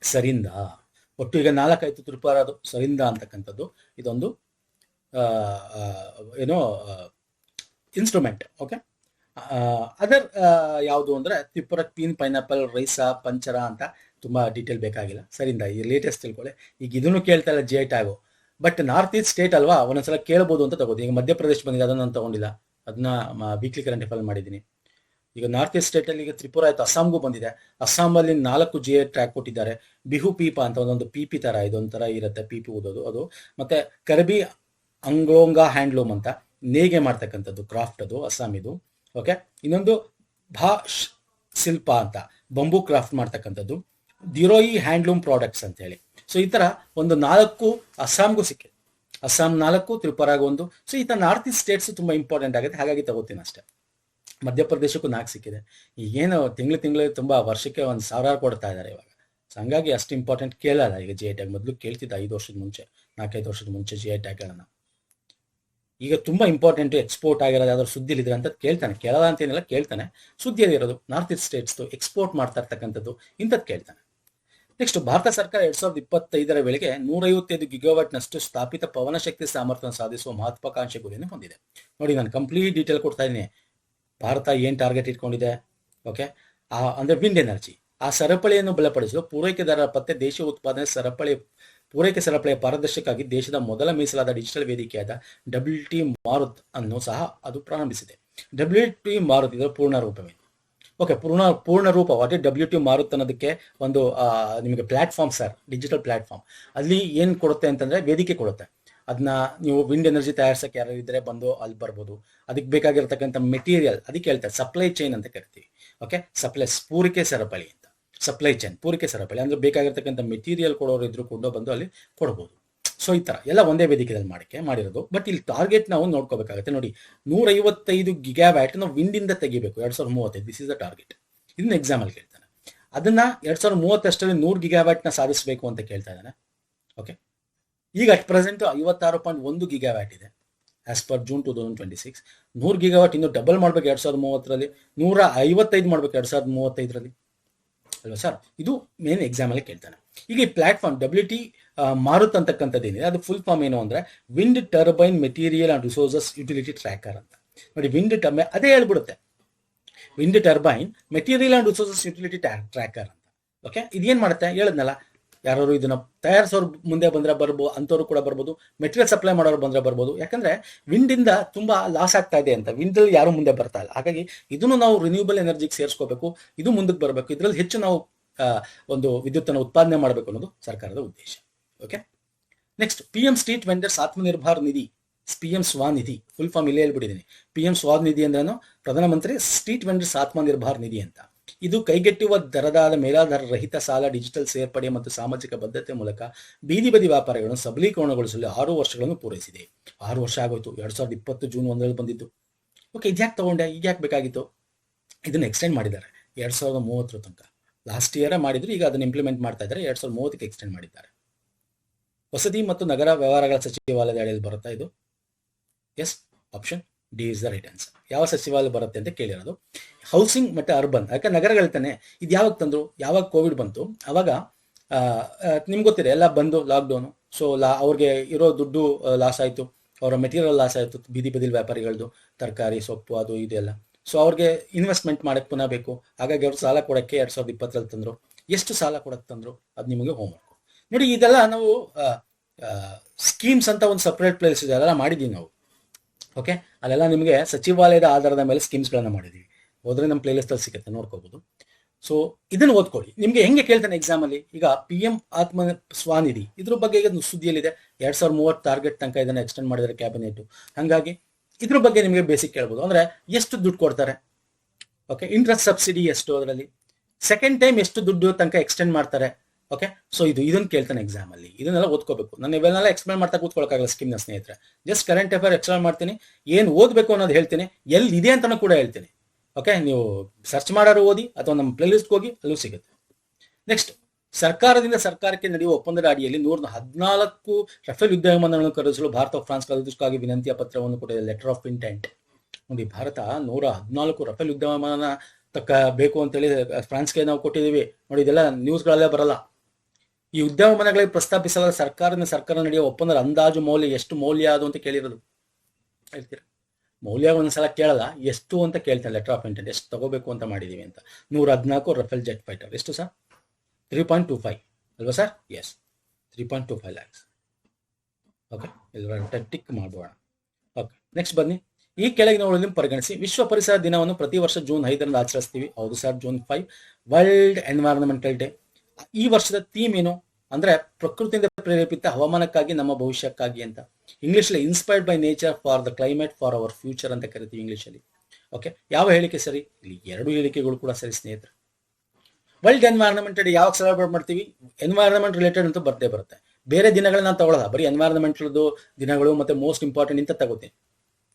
ಸರಿಂದ. ಒಟ್ಟು ಈಗ 4 ಆಯ್ತು ತ್ರಿಪುರದು, ಸರಿಂದ ಅಂತಕ್ಕಂಥದ್ದು. ಇದೊಂದು ಏನೋ ಇನ್ಸ್ಟ್ರೂಮೆಂಟ್. ಓಕೆ, ಅದರ್ ಯಾವುದು ಅಂದರೆ ತ್ರಿಪುರ ಕ್ವೀನ್ ಪೈನಾಪಲ್ ರೈಸಾ ಪಂಚರ ಅಂತ ತುಂಬ ಡೀಟೇಲ್ ಬೇಕಾಗಿಲ್ಲ. ಸರಿಂದ ಈ ಲೇಟೆಸ್ಟ್ ತಿಳ್ಕೊಳ್ಳಿ. ಈಗ ಇದನ್ನು ಕೇಳ್ತಾ ಇಲ್ಲ G I tag, but north East state ಅಲ್ವಾ, ಒಂದೊಂದ್ಸಲ ಕೇಳ್ಬೋದು ಅಂತ ತಗೋದು. ಈಗ ಮಧ್ಯಪ್ರದೇಶ ಬಂದಿದೆ, ಅದನ್ನು ನಾನು ತಗೊಂಡಿಲ್ಲ, ಅದನ್ನ ವೀಕ್ಲಿ ಕರೆಂಟ್ ಅಫೇರ್ ಮಾಡಿದ್ದೀನಿ. ಈಗ ನಾರ್ತ್ ಈಸ್ಟ್ ಸ್ಟೇಟಲ್ಲಿ ಈಗ ತ್ರಿಪುರ ಆಯಿತು, ಅಸ್ಸಾಂಗೂ ಬಂದಿದೆ. ಅಸ್ಸಾಮಲ್ಲಿ 4 ಜಿ ಐ ಟ್ರ್ಯಾಕ್ ಕೊಟ್ಟಿದ್ದಾರೆ. ಬಿಹು ಪೀಪ ಅಂತ ಒಂದೊಂದು ಪೀಪಿ ಥರ ಇದೊಂಥರ ಇರುತ್ತೆ, ಪೀಪಿ ಊದೋದು ಅದು. ಮತ್ತೆ ಕರ್ಬಿ ಅಂಗ್ಲೋಂಗಾ ಹ್ಯಾಂಡ್ಲೂಮ್ ಅಂತ ನೇಯ್ಗೆ ಮಾಡ್ತಕ್ಕಂಥದ್ದು, ಕ್ರಾಫ್ಟ್ ಅದು ಅಸ್ಸಾಮಿದು. ಓಕೆ, ಇನ್ನೊಂದು ಭಾ ಶಿಲ್ಪ ಅಂತ ಬಂಬೂ ಕ್ರಾಫ್ಟ್ ಮಾಡ್ತಕ್ಕಂಥದ್ದು. ದಿರೋಯಿ ಹ್ಯಾಂಡ್ಲೂಮ್ ಪ್ರಾಡಕ್ಟ್ಸ್ ಅಂತ ಹೇಳಿ. ಸೊ ಈ ಥರ ಒಂದು 4 ಅಸ್ಸಾಂಗೂ ಸಿಕ್ಕಿದೆ. ಅಸ್ಸಾಂ 4, ತ್ರಿಪುರಾಗ 1. ಸೊ ಈ ಥರ ನಾರ್ತ್ ಈಸ್ಟ್ ಸ್ಟೇಟ್ಸ್ ತುಂಬ ಇಂಪಾರ್ಟೆಂಟ್ ಆಗುತ್ತೆ, ಹಾಗಾಗಿ ತಗೋತೀನಿ ಅಷ್ಟೇ. ಮಧ್ಯಪ್ರದೇಶಕ್ಕೂ 4 ಸಿಕ್ಕಿದೆ. ಈಗೇನು ತಿಂಗಳು ತುಂಬ ವರ್ಷಕ್ಕೆ 1,000 ಕೊಡ್ತಾ ಇದ್ದಾರೆ ಇವಾಗ. ಸೊ ಹಂಗಾಗಿ ಅಷ್ಟು ಇಂಪಾರ್ಟೆಂಟ್ ಕೇಳಲ್ಲ ಈಗ ಜಿ ಐ ಟ್ಯಾಗ್. ಮೊದಲು ಕೇಳ್ತಿದ್ದ 5 ವರ್ಷದ ಮುಂಚೆ, 4-5 ವರ್ಷದ ಮುಂಚೆ ಜಿ ಐ ಟ್ಯಾಗ್ಗಳನ್ನ. ಈಗ ತುಂಬ ಇಂಪಾರ್ಟೆಂಟ್ ಎಕ್ಸ್ಪೋರ್ಟ್ ಆಗಿರೋದು ಯಾವ್ದಾದ್ರು ಸುದ್ದಿಲಿದ್ರೆ ಅಂತ ಕೇಳ್ತಾನೆ. ಕೇಳಲ್ಲ ಅಂತೇನಿಲ್ಲ, ಕೇಳ್ತಾನೆ. ಸುದ್ದಿಯಲ್ಲಿ ಇರೋದು ನಾರ್ತ್ ಈಸ್ಟ್ ಸ್ಟೇಟ್ಸ್ದು ಎಕ್ಸ್ಪೋರ್ಟ್ ಮಾಡ್ತಾ ಇರ್ತಕ್ಕಂಥದ್ದು ಇಂಥದ್ದು ಕೇಳ್ತಾನೆ. ನೆಕ್ಸ್ಟ್, ಭಾರತ ಸರ್ಕಾರ 2025 ವೇಳೆಗೆ 155 ಗಿಗಾವಾಟ್ನಷ್ಟು ಸ್ಥಾಪಿತ ಪವನಶಕ್ತಿ ಸಾಮರ್ಥ್ಯ ಸಾಧಿಸುವ ಮಹತ್ವಾಕಾಂಕ್ಷೆ ಗುರಿಯನ್ನು ಹೊಂದಿದೆ. ನೋಡಿ, ನಾನು ಕಂಪ್ಲೀಟ್ ಡೀಟೇಲ್ ಕೊಡ್ತಾ ಇದ್ದೀನಿ. ಭಾರತ ಏನು ಟಾರ್ಗೆಟ್ ಇಟ್ಕೊಂಡಿದೆ, ಓಕೆ, ಅಂದರೆ ವಿಂಡ್ ಎನರ್ಜಿ. ಆ ಸರಪಳಿಯನ್ನು ಬಲಪಡಿಸಲು ಪೂರೈಕೆದಾರರ ಪತ್ತೆ, ದೇಶೀಯ ಉತ್ಪಾದನೆ ಪೂರೈಕೆ ಸರಪಳಿಯ ಪಾರದರ್ಶಕವಾಗಿ ದೇಶದ ಮೊದಲ ಮೀಸಲಾದ ಡಿಜಿಟಲ್ ವೇದಿಕೆಯಾದ WT ಮಾರುತ್ ಅನ್ನು ಸಹ ಅದು ಪ್ರಾರಂಭಿಸಿದೆ. WT ಮಾರುತ್ ಇದರ ಪೂರ್ಣ ರೂಪವೇ. ಓಕೆ, ಪೂರ್ಣ ರೂಪ ವಾಟ್ WT ಮಾರುತ್ ಅನ್ನೋದಕ್ಕೆ ಒಂದು ನಿಮಗೆ ಪ್ಲಾಟ್ಫಾರ್ಮ್ ಸರ್, ಡಿಜಿಟಲ್ ಪ್ಲಾಟ್ಫಾರ್ಮ್. ಅಲ್ಲಿ ಏನು ಕೊಡುತ್ತೆ ಅಂತಂದ್ರೆ ವೇದಿಕೆ ಕೊಡುತ್ತೆ. ಅದನ್ನ ನೀವು ವಿಂಡ್ ಎನರ್ಜಿ ತಯಾರಿಸಕ್ಕೆ ಯಾರು ಇದ್ರೆ ಬಂದು ಅಲ್ಲಿ ಬರ್ಬೋದು. ಅದಕ್ಕೆ ಬೇಕಾಗಿರ್ತಕ್ಕಂಥ ಮೆಟೀರಿಯಲ್, ಅದಕ್ಕೆ ಹೇಳ್ತಾರೆ ಸಪ್ಲೈ ಚೈನ್ ಅಂತ ಕರಿತೀವಿ. ಓಕೆ, ಪೂರೈಕೆ ಸರಪಳಿ ಅಂತ. ಸಪ್ಲೈ ಚೈನ್, ಪೂರೈಕೆ ಸರಪಳಿ ಅಂದ್ರೆ ಬೇಕಾಗಿರ್ತಕ್ಕಂಥ ಮೆಟೀರಿಯಲ್ ಕೊಡೋರು ಇದ್ರು ಕೂಡ ಬಂದು ಅಲ್ಲಿ ಕೊಡ್ಬೋದು. ಸೊ ಈ ಥರ ಎಲ್ಲ ಒಂದೇ ವೇದಿಕೆಯಲ್ಲಿ ಮಾಡಿರೋದು. ಬಟ್ ಇಲ್ಲಿ ಟಾರ್ಗೆಟ್ ನಾವು ನೋಡ್ಕೋಬೇಕಾಗುತ್ತೆ. ನೋಡಿ, 155 ಗಿಗಾವ್ಯಾಟ್ ನಾವು ವಿಂಡಿಂದ ತೆಗಿಬೇಕು 2035. This is the target. ಇದನ್ನ ಎಕ್ಸಾಮಲ್ಲಿ ಕೇಳ್ತಾನೆ. ಅದನ್ನ 2030 100 ಗಿಗಾವ್ಯಾಟ್ನ ಸಾಧಿಸಬೇಕು ಅಂತ ಕೇಳ್ತಾ ಇದ್ದಾನೆ. ಓಕೆ, ಈಗ ಅಟ್ ಪ್ರೆಸೆಂಟ್ 56.1 ಗಿಗಾವ್ಯಾಟ್ ಇದೆ ಆಸ್ ಪರ್ ಜೂನ್ 2026. 100 ಗಿಗಾವ್ಯಾಟ್ ಇನ್ನು ಡಬಲ್ ಮಾಡ್ಬೇಕು 2030ರಲ್ಲಿ, 155 ಮಾಡ್ಬೇಕು 2035ರಲ್ಲಿ ಅಲ್ವಾ ಸರ್. ಇದು ಮೇನ್ ಎಕ್ಸಾಮಲ್ಲಿ ಕೇಳ್ತಾನೆ. ಈಗ ಈ ಪ್ಲಾಟ್ಫಾರ್ಮ್ WT ಮಾರುತ್ ಅಂತಕ್ಕಂಥದ್ದು ಏನಿದೆ, ಅದು ಫುಲ್ ಫಾರ್ಮ್ ಏನು ಅಂದ್ರೆ wind turbine material and resources utility tracker ಅಂತ. ನೋಡಿ, ಅದೇ ಹೇಳ್ಬಿಡುತ್ತೆ, wind turbine material and resources utility tracker ಅಂತ. ಓಕೆ, ಇದೇನ್ ಮಾಡುತ್ತೆ ಹೇಳಿದ್ನಲ್ಲ, ಯಾರು ಇದನ್ನ ತಯಾರಿಸೋರು ಮುಂದೆ ಬಂದ್ರೆ ಬರ್ಬೋದು, ಅಂಥವ್ರು ಕೂಡ ಬರ್ಬೋದು, ಮೆಟೀರಿಯಲ್ ಸಪ್ಲೈ ಮಾಡೋರು ಬಂದ್ರೆ ಬರ್ಬೋದು. ಯಾಕಂದ್ರೆ ವಿಂಡ್ ಇಂದ ತುಂಬಾ ಲಾಸ್ ಆಗ್ತಾ ಇದೆ ಅಂತ, ವಿಂಡ್ ಅಲ್ಲಿ ಯಾರು ಮುಂದೆ ಬರ್ತಾ ಇಲ್ಲ. ಹಾಗಾಗಿ ಇದನ್ನು ನಾವು ರಿನ್ಯೂಬಲ್ ಎನರ್ಜಿಗೆ ಸೇರಿಸ್ಕೋಬೇಕು, ಇದು ಮುಂದಕ್ಕೆ ಬರಬೇಕು, ಇದರಲ್ಲಿ ಹೆಚ್ಚು ನಾವು ಒಂದು ವಿದ್ಯುತ್ತನ್ನು ಉತ್ಪಾದನೆ ಮಾಡಬೇಕು ಅನ್ನೋದು ಸರ್ಕಾರದ ಉದ್ದೇಶ. Okay, next, PM street vendors Atmanirbhar Nidhi, PM Svanidhi full form ಇಲ್ಲೇ ಹೇಳ್ಬಿಟ್ಟಿದ್ದೀನಿ. PM ಸ್ವಾನಿಧಿ ಅಂದ್ರೇನು, ಪ್ರಧಾನಮಂತ್ರಿ ಸ್ಟ್ರೀಟ್ ವೆಂಡರ್ಸ್ ಆತ್ಮನಿರ್ಭರ್ ನಿಧಿ ಅಂತ. ಇದು ಕೈಗೆಟ್ಟುವ ದರದಾದ ಮೇಲಾಧಾರ ರಹಿತ ಸಾಲ, ಡಿಜಿಟಲ್ ಸೇರ್ಪಡೆ ಮತ್ತು ಸಾಮಾಜಿಕ ಬದ್ಧತೆ ಮೂಲಕ ಬೀದಿ ಬದಿ ವ್ಯಾಪಾರಿಗಳನ್ನು ಸಬಲೀಕರಣಗೊಳಿಸಲು 6 ವರ್ಷಗಳನ್ನು ಪೂರೈಸಿದೆ. 6 ವರ್ಷ ಆಗೋಯ್ತು. 2020 ಜೂನ್ 1ರಲ್ಲಿ ಬಂದಿದ್ದು. ಓಕೆ, ಇದ್ಯಾಕೆ ತಗೊಂಡೆ, ಈಗ ಯಾಕೆ ಬೇಕಾಗಿತ್ತು? ಇದನ್ನು ಎಕ್ಸ್ಟೆಂಡ್ ಮಾಡಿದ್ದಾರೆ 2030 ತನಕ. ಲಾಸ್ಟ್ ಇಯರ್ ಮಾಡಿದ್ರು, ಈಗ ಅದನ್ನು ಇಂಪ್ಲಿಮೆಂಟ್ ಮಾಡ್ತಾ ಇದ್ದಾರೆ. 2030ಕ್ಕೆ ಎಕ್ಸ್ಟೆಂಡ್ ಮಾಡಿದ್ದಾರೆ. ವಸತಿ ಮತ್ತು ನಗರ ವ್ಯವಹಾರಗಳ ಸಚಿವಾಲಯದ ಅಡಿಯಲ್ಲಿ ಬರುತ್ತಾ ಇದು? Yes, option D is the right answer. ಯಾವ ಸಚಿವಾಲಯ ಬರುತ್ತೆ ಅಂತ ಕೇಳಿರೋದು. ಹೌಸಿಂಗ್ ಮತ್ತು ಅರ್ಬನ್, ಯಾಕೆ ನಗರಗಳಿರ್ತಾನೆ. ಇದು ಯಾವಾಗ ತಂದ್ರು, ಯಾವಾಗ ಕೋವಿಡ್ ಬಂತು ಅವಾಗ ನಿಮ್ಗೆ ಗೊತ್ತಿದೆ ಎಲ್ಲ ಬಂದು ಲಾಕ್ಡೌನು. ಸೊ ಅವ್ರಿಗೆ ಇರೋ ದುಡ್ಡು ಲಾಸ್ ಆಯಿತು, ಅವರ ಮೆಟೀರಿಯಲ್ ಲಾಸ್ ಆಯಿತು, ಬೀದಿ ಬದಿಲ್ ವ್ಯಾಪಾರಿಗಳದ್ದು ತರಕಾರಿ ಸೊಪ್ಪು ಅದು ಇದೆಲ್ಲ. ಸೊ ಅವ್ರಿಗೆ ಇನ್ವೆಸ್ಟ್ಮೆಂಟ್ ಮಾಡಕ್ಕೆ ಪುನಃ ಬೇಕು. ಹಾಗಾಗಿ ಅವ್ರು ಸಾಲ ಕೊಡೋಕ್ಕೆ 2020ರಲ್ಲಿ ತಂದರು. ಎಷ್ಟು ಸಾಲ ಕೊಡಕ್ಕೆ ತಂದರು ಅದು ನಿಮಗೆ ಹೋಮ್ವರ್ಕ್. ನೋಡಿ, ಇದೆಲ್ಲ ನಾವು ಸ್ಕೀಮ್ಸ್ ಅಂತ ಒಂದು ಸಪ್ರೇಟ್ ಪ್ಲೇಸ್ ಇದೆ, ಅದೆಲ್ಲ ಮಾಡಿದ್ದೀವಿ ನಾವು. ಓಕೆ, ಅಲ್ಲೆಲ್ಲ ನಿಮಗೆ ಸಚಿವಾಲಯದ ಆಧಾರದ ಮೇಲೆ ಸ್ಕೀಮ್ಸ್ಗಳನ್ನ ಮಾಡಿದ್ದೀವಿ. ಹೋದ್ರೆ ನಮ್ಮ ಪ್ಲೇಲಿಸ್ಟ್ ಅಲ್ಲಿ ಸಿಗುತ್ತೆ, ನೋಡ್ಕೋಬಹುದು. ಸೊ ಇದನ್ನು ಓದ್ಕೊಳ್ಳಿ. ನಿಮ್ಗೆ ಹೆಂಗೆ ಕೇಳ್ತಾನೆ ಎಕ್ಸಾಮಲ್ಲಿ, ಈಗ PM ಆತ್ಮ ಸ್ವಾನಿಧಿ ಇದ್ರ ಬಗ್ಗೆ ಈಗ ಸುದ್ದಿಯಲ್ಲಿದೆ. 2030 ಟಾರ್ಗೆಟ್ ತನಕ ಇದನ್ನ ಎಕ್ಸ್ಟೆಂಡ್ ಮಾಡಿದರೆ ಕ್ಯಾಬಿನೆಟ್. ಹಾಗಾಗಿ ಇದ್ರ ಬಗ್ಗೆ ನಿಮಗೆ ಬೇಸಿಕ್ ಕೇಳ್ಬೋದು. ಅಂದ್ರೆ ಎಷ್ಟು ದುಡ್ಡು ಕೊಡ್ತಾರೆ, ಓಕೆ, ಇಂಟ್ರೆಸ್ಟ್ ಸಬ್ಸಿಡಿ ಎಷ್ಟು, ಅದರಲ್ಲಿ ಸೆಕೆಂಡ್ ಟೈಮ್ ಎಷ್ಟು ದುಡ್ಡು ತನಕ ಎಕ್ಸ್ಟೆಂಡ್ ಮಾಡ್ತಾರೆ. ಓಕೆ, ಸೊ ಇದನ್ನು ಕೇಳ್ತಾನೆ ಎಕ್ಸಾಮ್ ಅಲ್ಲಿ. ಇದನ್ನೆಲ್ಲ ಓದ್ಕೋಬೇಕು. ನಾನು ಇವೆಲ್ಲ ಎಕ್ಸ್ಪ್ಲೇನ್ ಮಾಡ್ತಾ ಕೂತ್ಕೊಳ್ಳೋಕ್ಕಾಗಲ್ಲ ಸ್ಕೀಮ್ನ ಸ್ನೇಹಿತರೆ. ಜಸ್ಟ್ ಕರೆಂಟ್ ಅಫೇರ್ ಎಕ್ಸ್ಪ್ಲೇನ್ ಮಾಡ್ತೀನಿ, ಏನು ಓದಬೇಕು ಅನ್ನೋದು ಹೇಳ್ತೀನಿ, ಎಲ್ಲಿ ಇದೆ ಅಂತಾನು ಕೂಡ ಹೇಳ್ತೀನಿ. ಓಕೆ, ನೀವು ಸರ್ಚ್ ಮಾಡೋರು ಓದಿ ಅಥವಾ ನಮ್ಮ ಪ್ಲೇಲಿಸ್ಟ್ಗೆ ಹೋಗಿ ಅಲ್ಲೂ ಸಿಗುತ್ತೆ. ನೆಕ್ಸ್ಟ್, ಸರ್ಕಾರದಿಂದ ಸರ್ಕಾರಕ್ಕೆ ನಡೆಯುವ ಒಪ್ಪಂದದ ಅಡಿಯಲ್ಲಿ 114 ರಫೇಲ್ ಯುದ್ಧ ವಿಮಾನಗಳನ್ನು ಖರೀದಿಸಲು ಭಾರತ ಫ್ರಾನ್ಸ್ ಖರೀದಿಸಕ್ಕಾಗಿ ವಿನಂತಿಯ ಪತ್ರವನ್ನು ಕೊಟ್ಟಿದೆ, ಲೆಟರ್ ಆಫ್ ಇಂಟೆಂಟ್. ನೋಡಿ, ಭಾರತ 114 ರಫೇಲ್ ಯುದ್ಧ ವಿಮಾನ ಬೇಕು ಅಂತೇಳಿ ಫ್ರಾನ್ಸ್ಗೆ ನಾವು ಕೊಟ್ಟಿದ್ದೀವಿ. ನೋಡಿ, ಇದೆಲ್ಲ ನ್ಯೂಸ್ಗಳಲ್ಲೇ ಬರಲ್ಲ. ಈ ಉದ್ಯಮಗಳಿಗೆ ಪ್ರಸ್ತಾಪಿಸಲಾದ ಸರ್ಕಾರ ನಡೆಯುವ ಒಪ್ಪಂದದ ಅಂದಾಜು ಮೌಲ್ಯ ಎಷ್ಟು ಮೌಲ್ಯ ಅದು ಅಂತ ಕೇಳಿರೋದು. ಹೇಳ್ತೀರಾ? ಮೌಲ್ಯ ಒಂದ್ಸಲ ಕೇಳಲ್ಲ, ಎಷ್ಟು ಅಂತ ಕೇಳ್ತಾರೆ. ಲೆಟರ್ ಆಫ್ ಇಂಟೆಂಟ್ ಎಷ್ಟು ತಗೋಬೇಕು ಅಂತ ಮಾಡಿದೀವಿ ಅಂತ. 114 ರಫೇಲ್ ಜೆಟ್ ಫೈಟರ್. ಎಷ್ಟು ಸರ್? 3.25 ಅಲ್ವಾ ಸರ್? Yes, 3.25 lakhs. ಓಕೆ, ಇಲ್ಲಿ ಟಿಕ್ ಮಾಡೋಣ. ಓಕೆ, ನೆಕ್ಸ್ಟ್ ಬನ್ನಿ. ಈ ಕೆಳಗಿನವುಗಳನ್ನು ಪರಿಗಣಿಸಿ. ವಿಶ್ವ ಪರಿಸರ ದಿನವನ್ನು ಪ್ರತಿ ವರ್ಷ ಜೂನ್ 5ರಂದು ಆಚರಿಸ್ತೀವಿ. ಹೌದು sir, June 5 world environmental day. ಈ ವರ್ಷದ ಥೀಮ್ ಏನು ಅಂದ್ರೆ ಪ್ರಕೃತಿಯಿಂದ ಪ್ರೇರೇಪಿತ ಹವಾಮಾನಕ್ಕಾಗಿ ನಮ್ಮ ಭವಿಷ್ಯಕ್ಕಾಗಿ ಅಂತ. ಇಂಗ್ಲಿಷಲ್ಲಿ inspired by nature for the climate for our future ಅಂತ ಕರಿತೀವಿ ಇಂಗ್ಲಿಷಲ್ಲಿ. ಓಕೆ, ಯಾವ ಹೇಳಿಕೆ ಸರಿ? ಇಲ್ಲಿ 2 ಹೇಳಿಕೆಗಳು ಕೂಡ ಸರಿ ಸ್ನೇಹಿತರೆ. ವರ್ಲ್ಡ್ ಎನ್ವೈರನ್ಮೆಂಟ್ ಡೇ ಯಾವಾಗ ಸೆಲೆಬ್ರೇಟ್ ಮಾಡ್ತೀವಿ? ಎನ್ವೈರನ್ಮೆಂಟ್ ರಿಲೇಟೆಡ್ ಅಂತೂ ಬರ್ದೇ ಬರುತ್ತೆ. ಬೇರೆ ದಿನಗಳನ್ನ ನಾನು ತಗೊಳ್ಳೋದ, ಬರೀ ಎನ್ವೈರನ್ಮೆಂಟ್ದು ದಿನಗಳು ಮತ್ತೆ ಮೋಸ್ಟ್ ಇಂಪಾರ್ಟೆಂಟ್ ಅಂತ ತಗೋತೀನಿ.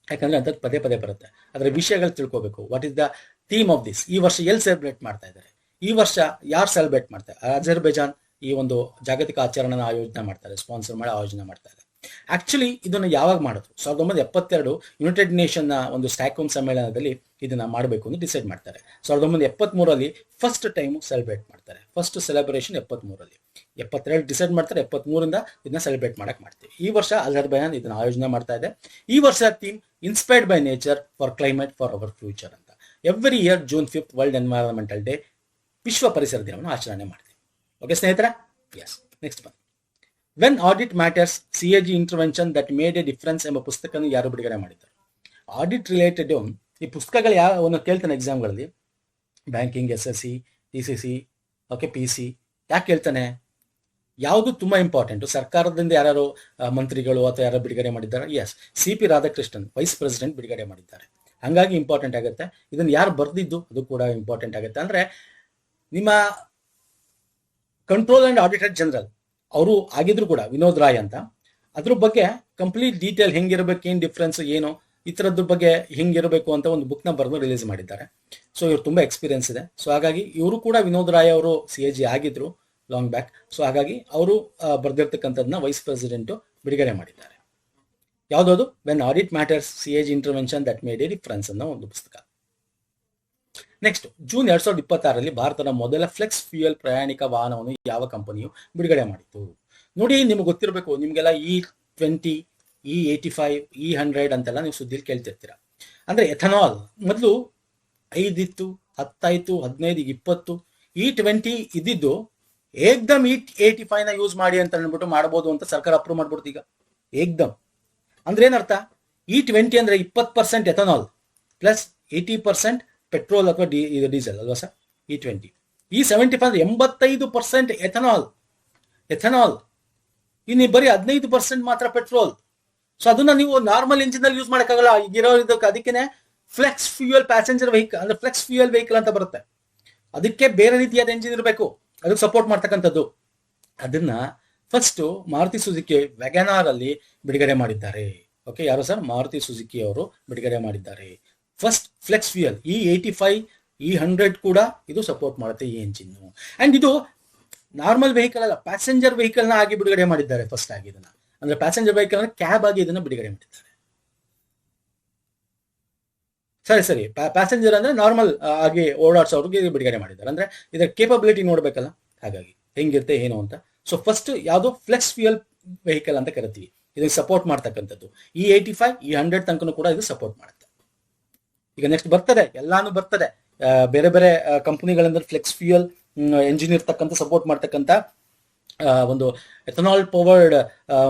ಯಾಕಂದ್ರೆ ಅಂತ ಪದೇ ಪದೇ ಬರುತ್ತೆ. ಅದರ ವಿಷಯಗಳು ತಿಳ್ಕೋಬೇಕು. What is the theme of this? ಈ ವರ್ಷ ಎಲ್ಲಿ ಸೆಲೆಬ್ರೇಟ್ ಮಾಡ್ತಾ ಇದ್ದಾರೆ? ಈ ವರ್ಷ ಯಾರು ಸೆಲೆಬ್ರೇಟ್ ಮಾಡ್ತಾರೆ? ಅಜರ್ಬೈಜಾನ್ ಈ ಒಂದು ಜಾಗತಿಕ ಆಚರಣೆನ ಆಯೋಜನೆ ಮಾಡ್ತಾರೆ, ಸ್ಪಾನ್ಸರ್ ಮಾಡಿ ಆಯೋಜನೆ ಮಾಡ್ತಾ ಇದೆ. ಆಕ್ಚುಲಿ ಇದನ್ನು ಯಾವಾಗ ಮಾಡಿದ್ರು? 1972 ಯುನೈಟೆಡ್ ನೇಷನ್ ಒಂದು ಸ್ಟಾಕ್ಹೋಮ್ ಸಮ್ಮೇಳನದಲ್ಲಿ ಇದನ್ನ ಮಾಡಬೇಕು ಅಂತ ಡಿಸೈಡ್ ಮಾಡ್ತಾರೆ. 1973 ಫಸ್ಟ್ ಟೈಮ್ ಸೆಲೆಬ್ರೇಟ್ ಮಾಡ್ತಾರೆ. First celebration 73. 72 ಡಿಸೈಡ್ ಮಾಡ್ತಾರೆ, 73ರಿಂದ ಇದನ್ನ ಸೆಲೆಬ್ರೇಟ್ ಮಾಡಕ್ ಮಾಡ್ತೀವಿ. ಈ ವರ್ಷ ಅಜರ್ಬೈಜಾನ್ ಇದನ್ನ ಆಯೋಜನೆ ಮಾಡ್ತಾ ಇದೆ. ಈ ವರ್ಷ theme inspired by nature for climate for our future ಅಂತ. Every year June 5 world environmental day, ವಿಶ್ವ ಪರಿಸರ ದಿನವನ್ನು ಆಚರಣೆ ಮಾಡ್ತೀವಿ. ಓಕೆ ಸ್ನೇಹಿತರೆ? ಎಸ್, ನೆಕ್ಸ್ಟ್ ಬನ್ನಿ. When audit matters, CAG intervention that made a difference ಎಂಬ ಪುಸ್ತಕವನ್ನು ಯಾರು ಬಿಡುಗಡೆ ಮಾಡಿದ್ದಾರೆ? ಆಡಿಟ್ ರಿಲೇಟೆಡ್ ಈ ಪುಸ್ತಕಗಳು ಯಾವನ್ನು ಕೇಳ್ತಾನೆ ಎಕ್ಸಾಮ್ಗಳಲ್ಲಿ, banking, SSC, TCC, okay, PC. ಯಾಕೆ ಕೇಳ್ತಾನೆ? ಯಾವುದು ತುಂಬಾ ಇಂಪಾರ್ಟೆಂಟ್? ಸರ್ಕಾರದಿಂದ ಯಾರು ಮಂತ್ರಿಗಳು ಅಥವಾ ಯಾರು ಬಿಡುಗಡೆ ಮಾಡಿದ್ದಾರೆ? Yes, CP Radhakrishnan vice president ಬಿಡುಗಡೆ ಮಾಡಿದ್ದಾರೆ. ಹಂಗಾಗಿ ಇಂಪಾರ್ಟೆಂಟ್ ಆಗುತ್ತೆ. ಇದನ್ನು ಯಾರು ಬರ್ದಿದ್ದು ಅದು ಕೂಡ ಇಂಪಾರ್ಟೆಂಟ್ ಆಗುತ್ತೆ. ಅಂದ್ರೆ ನಿಮ್ಮ ಕಂಟ್ರೋಲ್ ಅಂಡ್ ಆಡಿಟರ್ ಜನರಲ್ ಅವರು ಆಗಿದ್ರು ಕೂಡ ವಿನೋದ್ ರಾಯ್ ಅಂತ. ಅದ್ರ ಬಗ್ಗೆ ಕಂಪ್ಲೀಟ್ ಡೀಟೇಲ್ ಹೆಂಗಿರ್ಬೇಕು, ಏನ್ ಡಿಫ್ರೆನ್ಸ್ ಏನು, ಈ ತರದ್ರ ಬಗ್ಗೆ ಹೆಂಗಿರಬೇಕು ಅಂತ ಒಂದು ಬುಕ್ ನ ಬರೆದು ರಿಲೀಸ್ ಮಾಡಿದ್ದಾರೆ. ಸೊ ಇವ್ರು ತುಂಬಾ ಎಕ್ಸ್ಪೀರಿಯನ್ಸ್ ಇದೆ. ಸೊ ಹಾಗಾಗಿ ಇವರು ಕೂಡ ವಿನೋದ್ ರಾಯ್ ಅವರು CAG ಆಗಿದ್ರು ಲಾಂಗ್ ಬ್ಯಾಕ್. ಸೊ ಹಾಗಾಗಿ ಅವರು ಬರ್ದಿರ್ತಕ್ಕಂಥದ್ದನ್ನ ವೈಸ್ ಪ್ರೆಸಿಡೆಂಟ್ ಬಿಡುಗಡೆ ಮಾಡಿದ್ದಾರೆ. ಯಾವ್ದದು? When audit matters, CAG intervention that made a difference ಅನ್ನೋ ಒಂದು ಪುಸ್ತಕ. ನೆಕ್ಸ್ಟ್, ಜೂನ್ 2026 ಭಾರತದ ಮೊದಲ ಫ್ಲೆಕ್ಸ್ ಫ್ಯೂಯಲ್ ಪ್ರಯಾಣಿಕ ವಾಹನವನ್ನು ಯಾವ ಕಂಪನಿಯು ಬಿಡುಗಡೆ ಮಾಡಿತು? ನೋಡಿ, ನಿಮ್ಗೆ ಗೊತ್ತಿರಬೇಕು, ನಿಮ್ಗೆಲ್ಲ E20, E85, E100 ಅಂತೆಲ್ಲ ನೀವು ಸುದ್ದಿಲಿ ಕೇಳ್ತಿರ್ತೀರಾ. ಅಂದ್ರೆ ಎಥನಾಲ್ ಮೊದಲು 5 ಇತ್ತು, 10 ಆಯ್ತು, 15, 20. E20 ಇದ್ದಿದ್ದು ಏಕ್ದಮ್ E85 ನ ಯೂಸ್ ಮಾಡಿ ಅಂತ ಅಂದ್ಬಿಟ್ಟು ಮಾಡ್ಬೋದು ಅಂತ ಸರ್ಕಾರ ಅಪ್ರೂವ್ ಮಾಡ್ಬಿಡ್ತು ಈಗ ಏಕ್ದಮ್. ಅಂದ್ರೆ ಏನರ್ಥ? E20 ಅಂದ್ರೆ 20% ಎಥನಾಲ್ ಪ್ಲಸ್ 80% ಪೆಟ್ರೋಲ್ ಅಥವಾ ಡೀಸೆಲ್ ಅಲ್ವಾ ಸರ್? E20. E75 85% ethanol. ಇನ್ನು ಬರೀ 15% ಮಾತ್ರ ಪೆಟ್ರೋಲ್. ಸೊ ಅದನ್ನ ನೀವು ನಾರ್ಮಲ್ ಇಂಜಿನ್ ಅಲ್ಲಿ ಯೂಸ್ ಮಾಡಕ್ಕಾಗಲ್ಲ. ಇರೋ ಇದಕ್ಕೆ ಅದಕ್ಕೆ ಫ್ಲೆಕ್ಸ್ ಫ್ಯೂಯಲ್ ಪ್ಯಾಸೆಂಜರ್ ವೆಹಿಕಲ್ ಅಂದ್ರೆ ಫ್ಲೆಕ್ಸ್ ಫ್ಯೂಯಲ್ ವೆಹಿಕಲ್ ಅಂತ ಬರುತ್ತೆ. ಅದಕ್ಕೆ ಬೇರೆ ರೀತಿಯಾದ ಎಂಜಿನ್ ಇರಬೇಕು, ಅದಕ್ಕೆ ಸಪೋರ್ಟ್ ಮಾಡ್ತಕ್ಕಂಥದ್ದು. ಅದನ್ನ ಫಸ್ಟ್ ಮಾರುತಿ ಸುಜುಕಿ ವ್ಯಾಗನಾರ್ ಅಲ್ಲಿ ಬಿಡುಗಡೆ ಮಾಡಿದ್ದಾರೆ. ಓಕೆ, ಯಾರು ಸರ್? ಮಾರುತಿ ಸುಜುಕಿ ಅವರು ಬಿಡುಗಡೆ ಮಾಡಿದ್ದಾರೆ. First flex fuel E85, E100 ಕೂಡ ಇದು ಸಪೋರ್ಟ್ ಮಾಡುತ್ತೆ ಈ ಎಂಜಿನ್. ಅಂಡ್ ಇದು ನಾರ್ಮಲ್ ವೆಹಿಕಲ್ ಅಲ್ಲ, ಪ್ಯಾಸೆಂಜರ್ ವೆಹಿಕಲ್ ನ ಆಗಿ ಬಿಡುಗಡೆ ಮಾಡಿದ್ದಾರೆ ಫಸ್ಟ್ ಆಗಿ ಇದನ್ನ. ಅಂದ್ರೆ ಪ್ಯಾಸೆಂಜರ್ ವೆಹಿಕಲ್ ಅಂದ್ರೆ ಕ್ಯಾಬ್ ಆಗಿ ಇದನ್ನ ಬಿಡುಗಡೆ ಮಾಡಿದ್ದಾರೆ. ಸರಿ, ಪ್ಯಾಸೆಂಜರ್ ಅಂದ್ರೆ ನಾರ್ಮಲ್ ಆಗಿ ಓಡಾಡ್ಸೋರ್ಗೆ ಬಿಡುಗಡೆ ಮಾಡಿದ್ದಾರೆ. ಅಂದ್ರೆ ಇದರ ಕೇಪಬಿಲಿಟಿ ನೋಡ್ಬೇಕಲ್ಲ, ಹಾಗಾಗಿ ಹೆಂಗಿರುತ್ತೆ ಏನು ಅಂತ. ಸೊ ಫಸ್ಟ್ ಯಾವುದು ಫ್ಲೆಕ್ಸ್ ಫ್ಯೂಯಲ್ ವೆಹಿಕಲ್ ಅಂತ ಕರಿತೀವಿ, ಇದಕ್ಕೆ ಸಪೋರ್ಟ್ ಮಾಡ್ತಕ್ಕಂಥದ್ದು. E85, E100 ತನಕ ಕೂಡ ಇದು ಸಪೋರ್ಟ್ ಮಾಡುತ್ತೆ. ಈಗ ನೆಕ್ಸ್ಟ್ ಬರ್ತದೆ, ಎಲ್ಲಾನು ಬರ್ತದೆ. ಬೇರೆ ಬೇರೆ ಕಂಪನಿಗಳಿಂದ ಫ್ಲೆಕ್ಸ್ ಫ್ಯೂಯಲ್ ಎಂಜಿನ್ ಇರ್ತಕ್ಕಂಥ ಸಪೋರ್ಟ್ ಮಾಡ್ತಕ್ಕಂಥ ಒಂದು ಎಥನಾಲ್ ಪವರ್ಡ್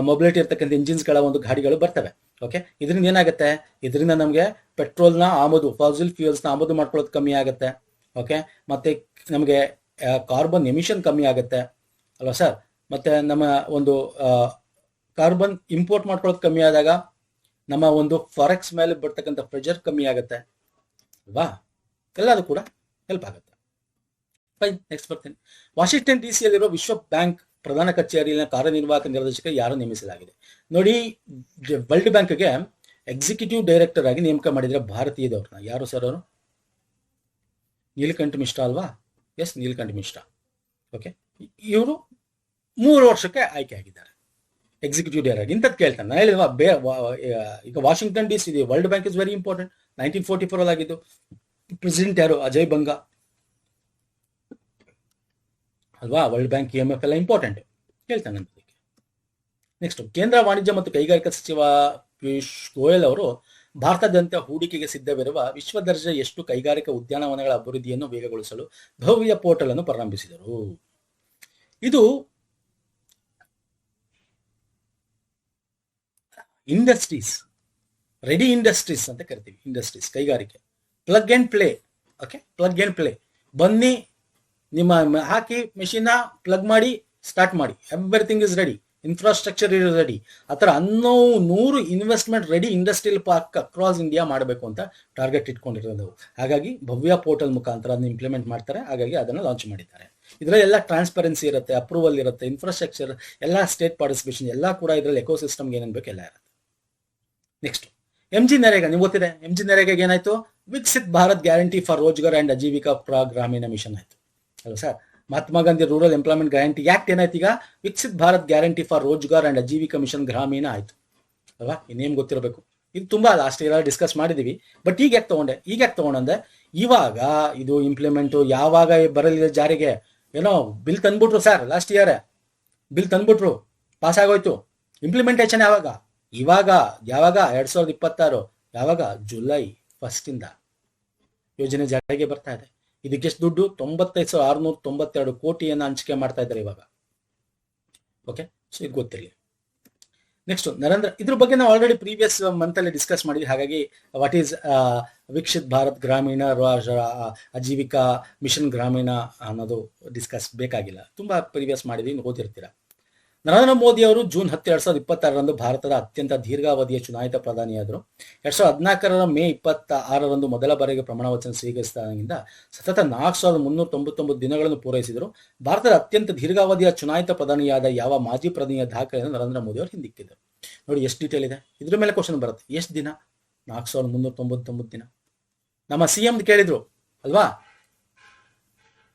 ಮೊಬಿಲಿಟಿ ಇರ್ತಕ್ಕಂಥ ಇಂಜಿನ್ಸ್ಗಳ ಒಂದು ಗಾಡಿಗಳು ಬರ್ತವೆ. ಓಕೆ, ಇದರಿಂದ ಏನಾಗುತ್ತೆ? ಇದರಿಂದ ನಮಗೆ ಪೆಟ್ರೋಲ್ನ ಆಮದು, ಫಾಸಿಲ್ ಫ್ಯೂಯಲ್ಸ್ನ ಆಮದು ಮಾಡ್ಕೊಳ್ಳೋದು ಕಮ್ಮಿ ಆಗುತ್ತೆ. ಓಕೆ, ಮತ್ತೆ ನಮಗೆ ಕಾರ್ಬನ್ ಎಮಿಷನ್ ಕಮ್ಮಿ ಆಗುತ್ತೆ ಅಲ್ವಾ ಸರ್? ಮತ್ತೆ ನಮ್ಮ ಒಂದು ಕಾರ್ಬನ್ ಇಂಪೋರ್ಟ್ ಮಾಡ್ಕೊಳ್ಳೋದು ಕಮ್ಮಿ ಆದಾಗ ನಮ್ಮ ಒಂದು ಫಾರೆಕ್ಸ್ ಮೇಲೆ ಬರ್ತಕ್ಕಂಥ ಪ್ರೆಷರ್ ಕಮ್ಮಿ ಆಗುತ್ತೆ ಅಲ್ವಾ? ಎಲ್ಲದೂ ಕೂಡ ಹೆಲ್ಪ್ ಆಗುತ್ತೆ. ಫೈನ್, ನೆಕ್ಸ್ಟ್ ಬರ್ತೇನೆ. ವಾಷಿಂಗ್ಟನ್ DC ಯಲ್ಲಿರುವ ವಿಶ್ವ ಬ್ಯಾಂಕ್ ಪ್ರಧಾನ ಕಚೇರಿಯಲ್ಲಿನ ಕಾರ್ಯನಿರ್ವಾಹಕ ನಿರ್ದೇಶಕ ಯಾರು ನೇಮಿಸಲಾಗಿದೆ? ನೋಡಿ, ವರ್ಲ್ಡ್ ಬ್ಯಾಂಕ್ಗೆ ಎಕ್ಸಿಕ್ಯೂಟಿವ್ ಡೈರೆಕ್ಟರ್ ಆಗಿ ನೇಮಕ ಮಾಡಿದ್ರೆ ಭಾರತೀಯದವ್ರನ್ನ. ಯಾರು ಸರ್ ಅವರು? ನೀಲಕಂಠ ಮಿಶ್ರಾ ಅಲ್ವಾ? ಎಸ್, ನೀಲಕಂಠ ಮಿಶ್ರಾ. ಓಕೆ, ಇವರು 3 ವರ್ಷಕ್ಕೆ ಆಯ್ಕೆ ಆಗಿದ್ದಾರೆ ಎಕ್ಸಿಕ್ಯೂಟಿವ್ ಡೈರೆಕ್ಟರ್. ಇಂಥದ್ದು ಕೇಳ್ತಾನೆ. ನಾನು ಹೇಳಿಲ್ವಾ, ಈಗ ವಾಷಿಂಗ್ಟನ್ DC ಇದೆ, world bank is very important. 1944 ಆಗಿದ್ದು. ಪ್ರೆಸಿಡೆಂಟ್ ಯಾರು? ಅಜಯ್ ಬಂಗಾ ಅಲ್ವಾ? ವರ್ಲ್ಡ್ ಬ್ಯಾಂಕ್, IMF ಎಲ್ಲ ಇಂಪಾರ್ಟೆಂಟ್. ಹೇಳ್ತಾನೆ ಅಂತ. ನೆಕ್ಸ್ಟ್, ಕೇಂದ್ರ ವಾಣಿಜ್ಯ ಮತ್ತು ಕೈಗಾರಿಕಾ ಸಚಿವ ಪಿಯೂಷ್ ಗೋಯಲ್ ಅವರು ಭಾರತದಂತೆ ಹೂಡಿಕೆಗೆ ಸಿದ್ಧವಿರುವ ವಿಶ್ವ ದರ್ಜೆ ಎಷ್ಟು ಕೈಗಾರಿಕಾ ಉದ್ಯಾನವನಗಳ ಅಭಿವೃದ್ಧಿಯನ್ನು ವೇಗಗೊಳಿಸಲು ಭವ್ಯ ಪೋರ್ಟಲ್ ಅನ್ನು ಪ್ರಾರಂಭಿಸಿದರು. ಇದು ಇಂಡಸ್ಟ್ರೀಸ್, ರೆಡಿ ಇಂಡಸ್ಟ್ರೀಸ್ ಅಂತ ಕರಿತೀವಿ. ಇಂಡಸ್ಟ್ರೀಸ್ ಕೈಗಾರಿಕೆ, plug and play. Okay, plug and play. ಬನ್ನಿ, ನಿಮ್ಮ ಹಾಕಿ ಮೆಷಿನ್ ಪ್ಲಗ್ ಮಾಡಿ ಸ್ಟಾರ್ಟ್ ಮಾಡಿ, everything is ready, infrastructure is ready. ಆ ಥರ 100 investment ready industrial park across India ಮಾಡಬೇಕು ಅಂತ ಟಾರ್ಗೆಟ್ ಇಟ್ಕೊಂಡಿರೋದು. ಹಾಗಾಗಿ ಭವ್ಯ ಪೋರ್ಟಲ್ ಮುಖಾಂತರ ಅದನ್ನು ಇಂಪ್ಲಿಮೆಂಟ್ ಮಾಡ್ತಾರೆ. ಹಾಗಾಗಿ ಅದನ್ನು ಲಾಂಚ್ ಮಾಡಿದ್ದಾರೆ. ಇದರಲ್ಲಿ ಎಲ್ಲ ಟ್ರಾನ್ಸ್ಪರೆನ್ಸಿ ಇರುತ್ತೆ, ಅಪ್ರೂವಲ್ ಇರುತ್ತೆ, ಇನ್ಫ್ರಾಸ್ಟ್ರಕ್ಚರ್ ಎಲ್ಲ, ಸ್ಟೇಟ್ ಪಾರ್ಟಿಸಿಪೇಷನ್ ಎಲ್ಲ ಕೂಡ ಇದರಲ್ಲಿ ಎಕೋಸಿಸ್ಟಮ್ಗೆ ಏನೇನು ಬೇಕು ಎಲ್ಲ ಇರುತ್ತೆ. Next, MG NREGA. ನೀವು ಗೊತ್ತಿದೆ MG ನರೇಗಾಗೆ ಏನಾಯ್ತು? Viksit Bharat guarantee for Rozgar and Ajeevika Gramin mission ಆಯ್ತು ಅಲ್ವಾ sir? Mahatma Gandhi rural employment guarantee act ಏನಾಯ್ತು? ಈಗ Viksit Bharat guarantee for Rozgar and Ajeevika mission Gramin ಆಯ್ತು ಅಲ್ವಾ? ಇನ್ನೇನು ಗೊತ್ತಿರಬೇಕು. ಇದು ತುಂಬಾ ಲಾಸ್ಟ್ ಇಯರ್ ಡಿಸ್ಕಸ್ ಮಾಡಿದೀವಿ. ಬಟ್ ಈಗ ಯಾಕೆ ತಗೊಂಡೆ ಇವಾಗ ಇದು ಇಂಪ್ಲಿಮೆಂಟು ಯಾವಾಗ ಬರಲಿದೆ ಜಾರಿಗೆ? ಏನೋ ಬಿಲ್ ತಂದ್ಬಿಟ್ರು ಸರ್, ಲಾಸ್ಟ್ ಇಯರ್ ಬಿಲ್ ತಂದ್ಬಿಟ್ರು, ಪಾಸ್ ಆಗೋಯ್ತು. ಇಂಪ್ಲಿಮೆಂಟೇಷನ್ ಯಾವಾಗ? ಯಾವಾಗ 2026. ಯಾವಾಗ? ಜುಲೈ 1 ಯೋಜನೆ ಜಾರಿಗೆ ಬರ್ತಾ ಇದೆ. ಇದಕ್ಕೆ ಎಷ್ಟು ದುಡ್ಡು? 95,692 ಕೋಟಿಯನ್ನು ಹಂಚಿಕೆ ಮಾಡ್ತಾ ಇದ್ದಾರೆ ಇವಾಗ. ಓಕೆ, ಸೊ ಇದು ಗೊತ್ತಿರಲಿ. ನೆಕ್ಸ್ಟ್, ಇದ್ರ ಬಗ್ಗೆ ನಾವು ಆಲ್ರೆಡಿ ಪ್ರೀವಿಯಸ್ ಮಂತ್ ಅಲ್ಲಿ ಡಿಸ್ಕಸ್ ಮಾಡಿದ್ವಿ. ಹಾಗಾಗಿ ವಾಟ್ ಈಸ್ ವಿಕಸಿತ್ ಭಾರತ್ ಗ್ರಾಮೀಣ ಅಜೀವಿಕಾ ಮಿಷನ್ ಗ್ರಾಮೀಣ ಅನ್ನೋದು ಡಿಸ್ಕಸ್ ಬೇಕಾಗಿಲ್ಲ, ತುಂಬಾ ಪ್ರೀವಿಯಸ್ ಮಾಡಿದ್ವಿ, ಓದಿರ್ತೀರಾ. ನರೇಂದ್ರ ಮೋದಿ ಅವರು ಜೂನ್ 10, 2026ರಂದು ಭಾರತದ ಅತ್ಯಂತ ದೀರ್ಘಾವಧಿಯ ಚುನಾಯಿತ ಪ್ರಧಾನಿಯಾದರು. 2014 ಮೇ 26ರಂದು ಮೊದಲ ಬಾರಿಗೆ ಪ್ರಮಾಣ ವಚನ ಸ್ವೀಕರಿಸಿದಾಗಿಂದ ಸತತ 4,399 ದಿನಗಳನ್ನು ಪೂರೈಸಿದರು. ಭಾರತದ ಅತ್ಯಂತ ದೀರ್ಘಾವಧಿಯ ಚುನಾಯಿತ ಪ್ರಧಾನಿಯಾದ ಯಾವ ಮಾಜಿ ಪ್ರಧಾನಿಯ ದಾಖಲೆಯನ್ನು ನರೇಂದ್ರ ಮೋದಿ ಅವರು ಹಿಂದಿಕ್ಕಿದರು. ನೋಡಿ ಎಷ್ಟು ಡೀಟೇಲ್ ಇದೆ. ಇದ್ರ ಮೇಲೆ ಕ್ವಶನ್ ಬರುತ್ತೆ. ಎಷ್ಟು ದಿನ? 4,399 ದಿನ. ನಮ್ಮ CM ಕೇಳಿದ್ರು ಅಲ್ವಾ,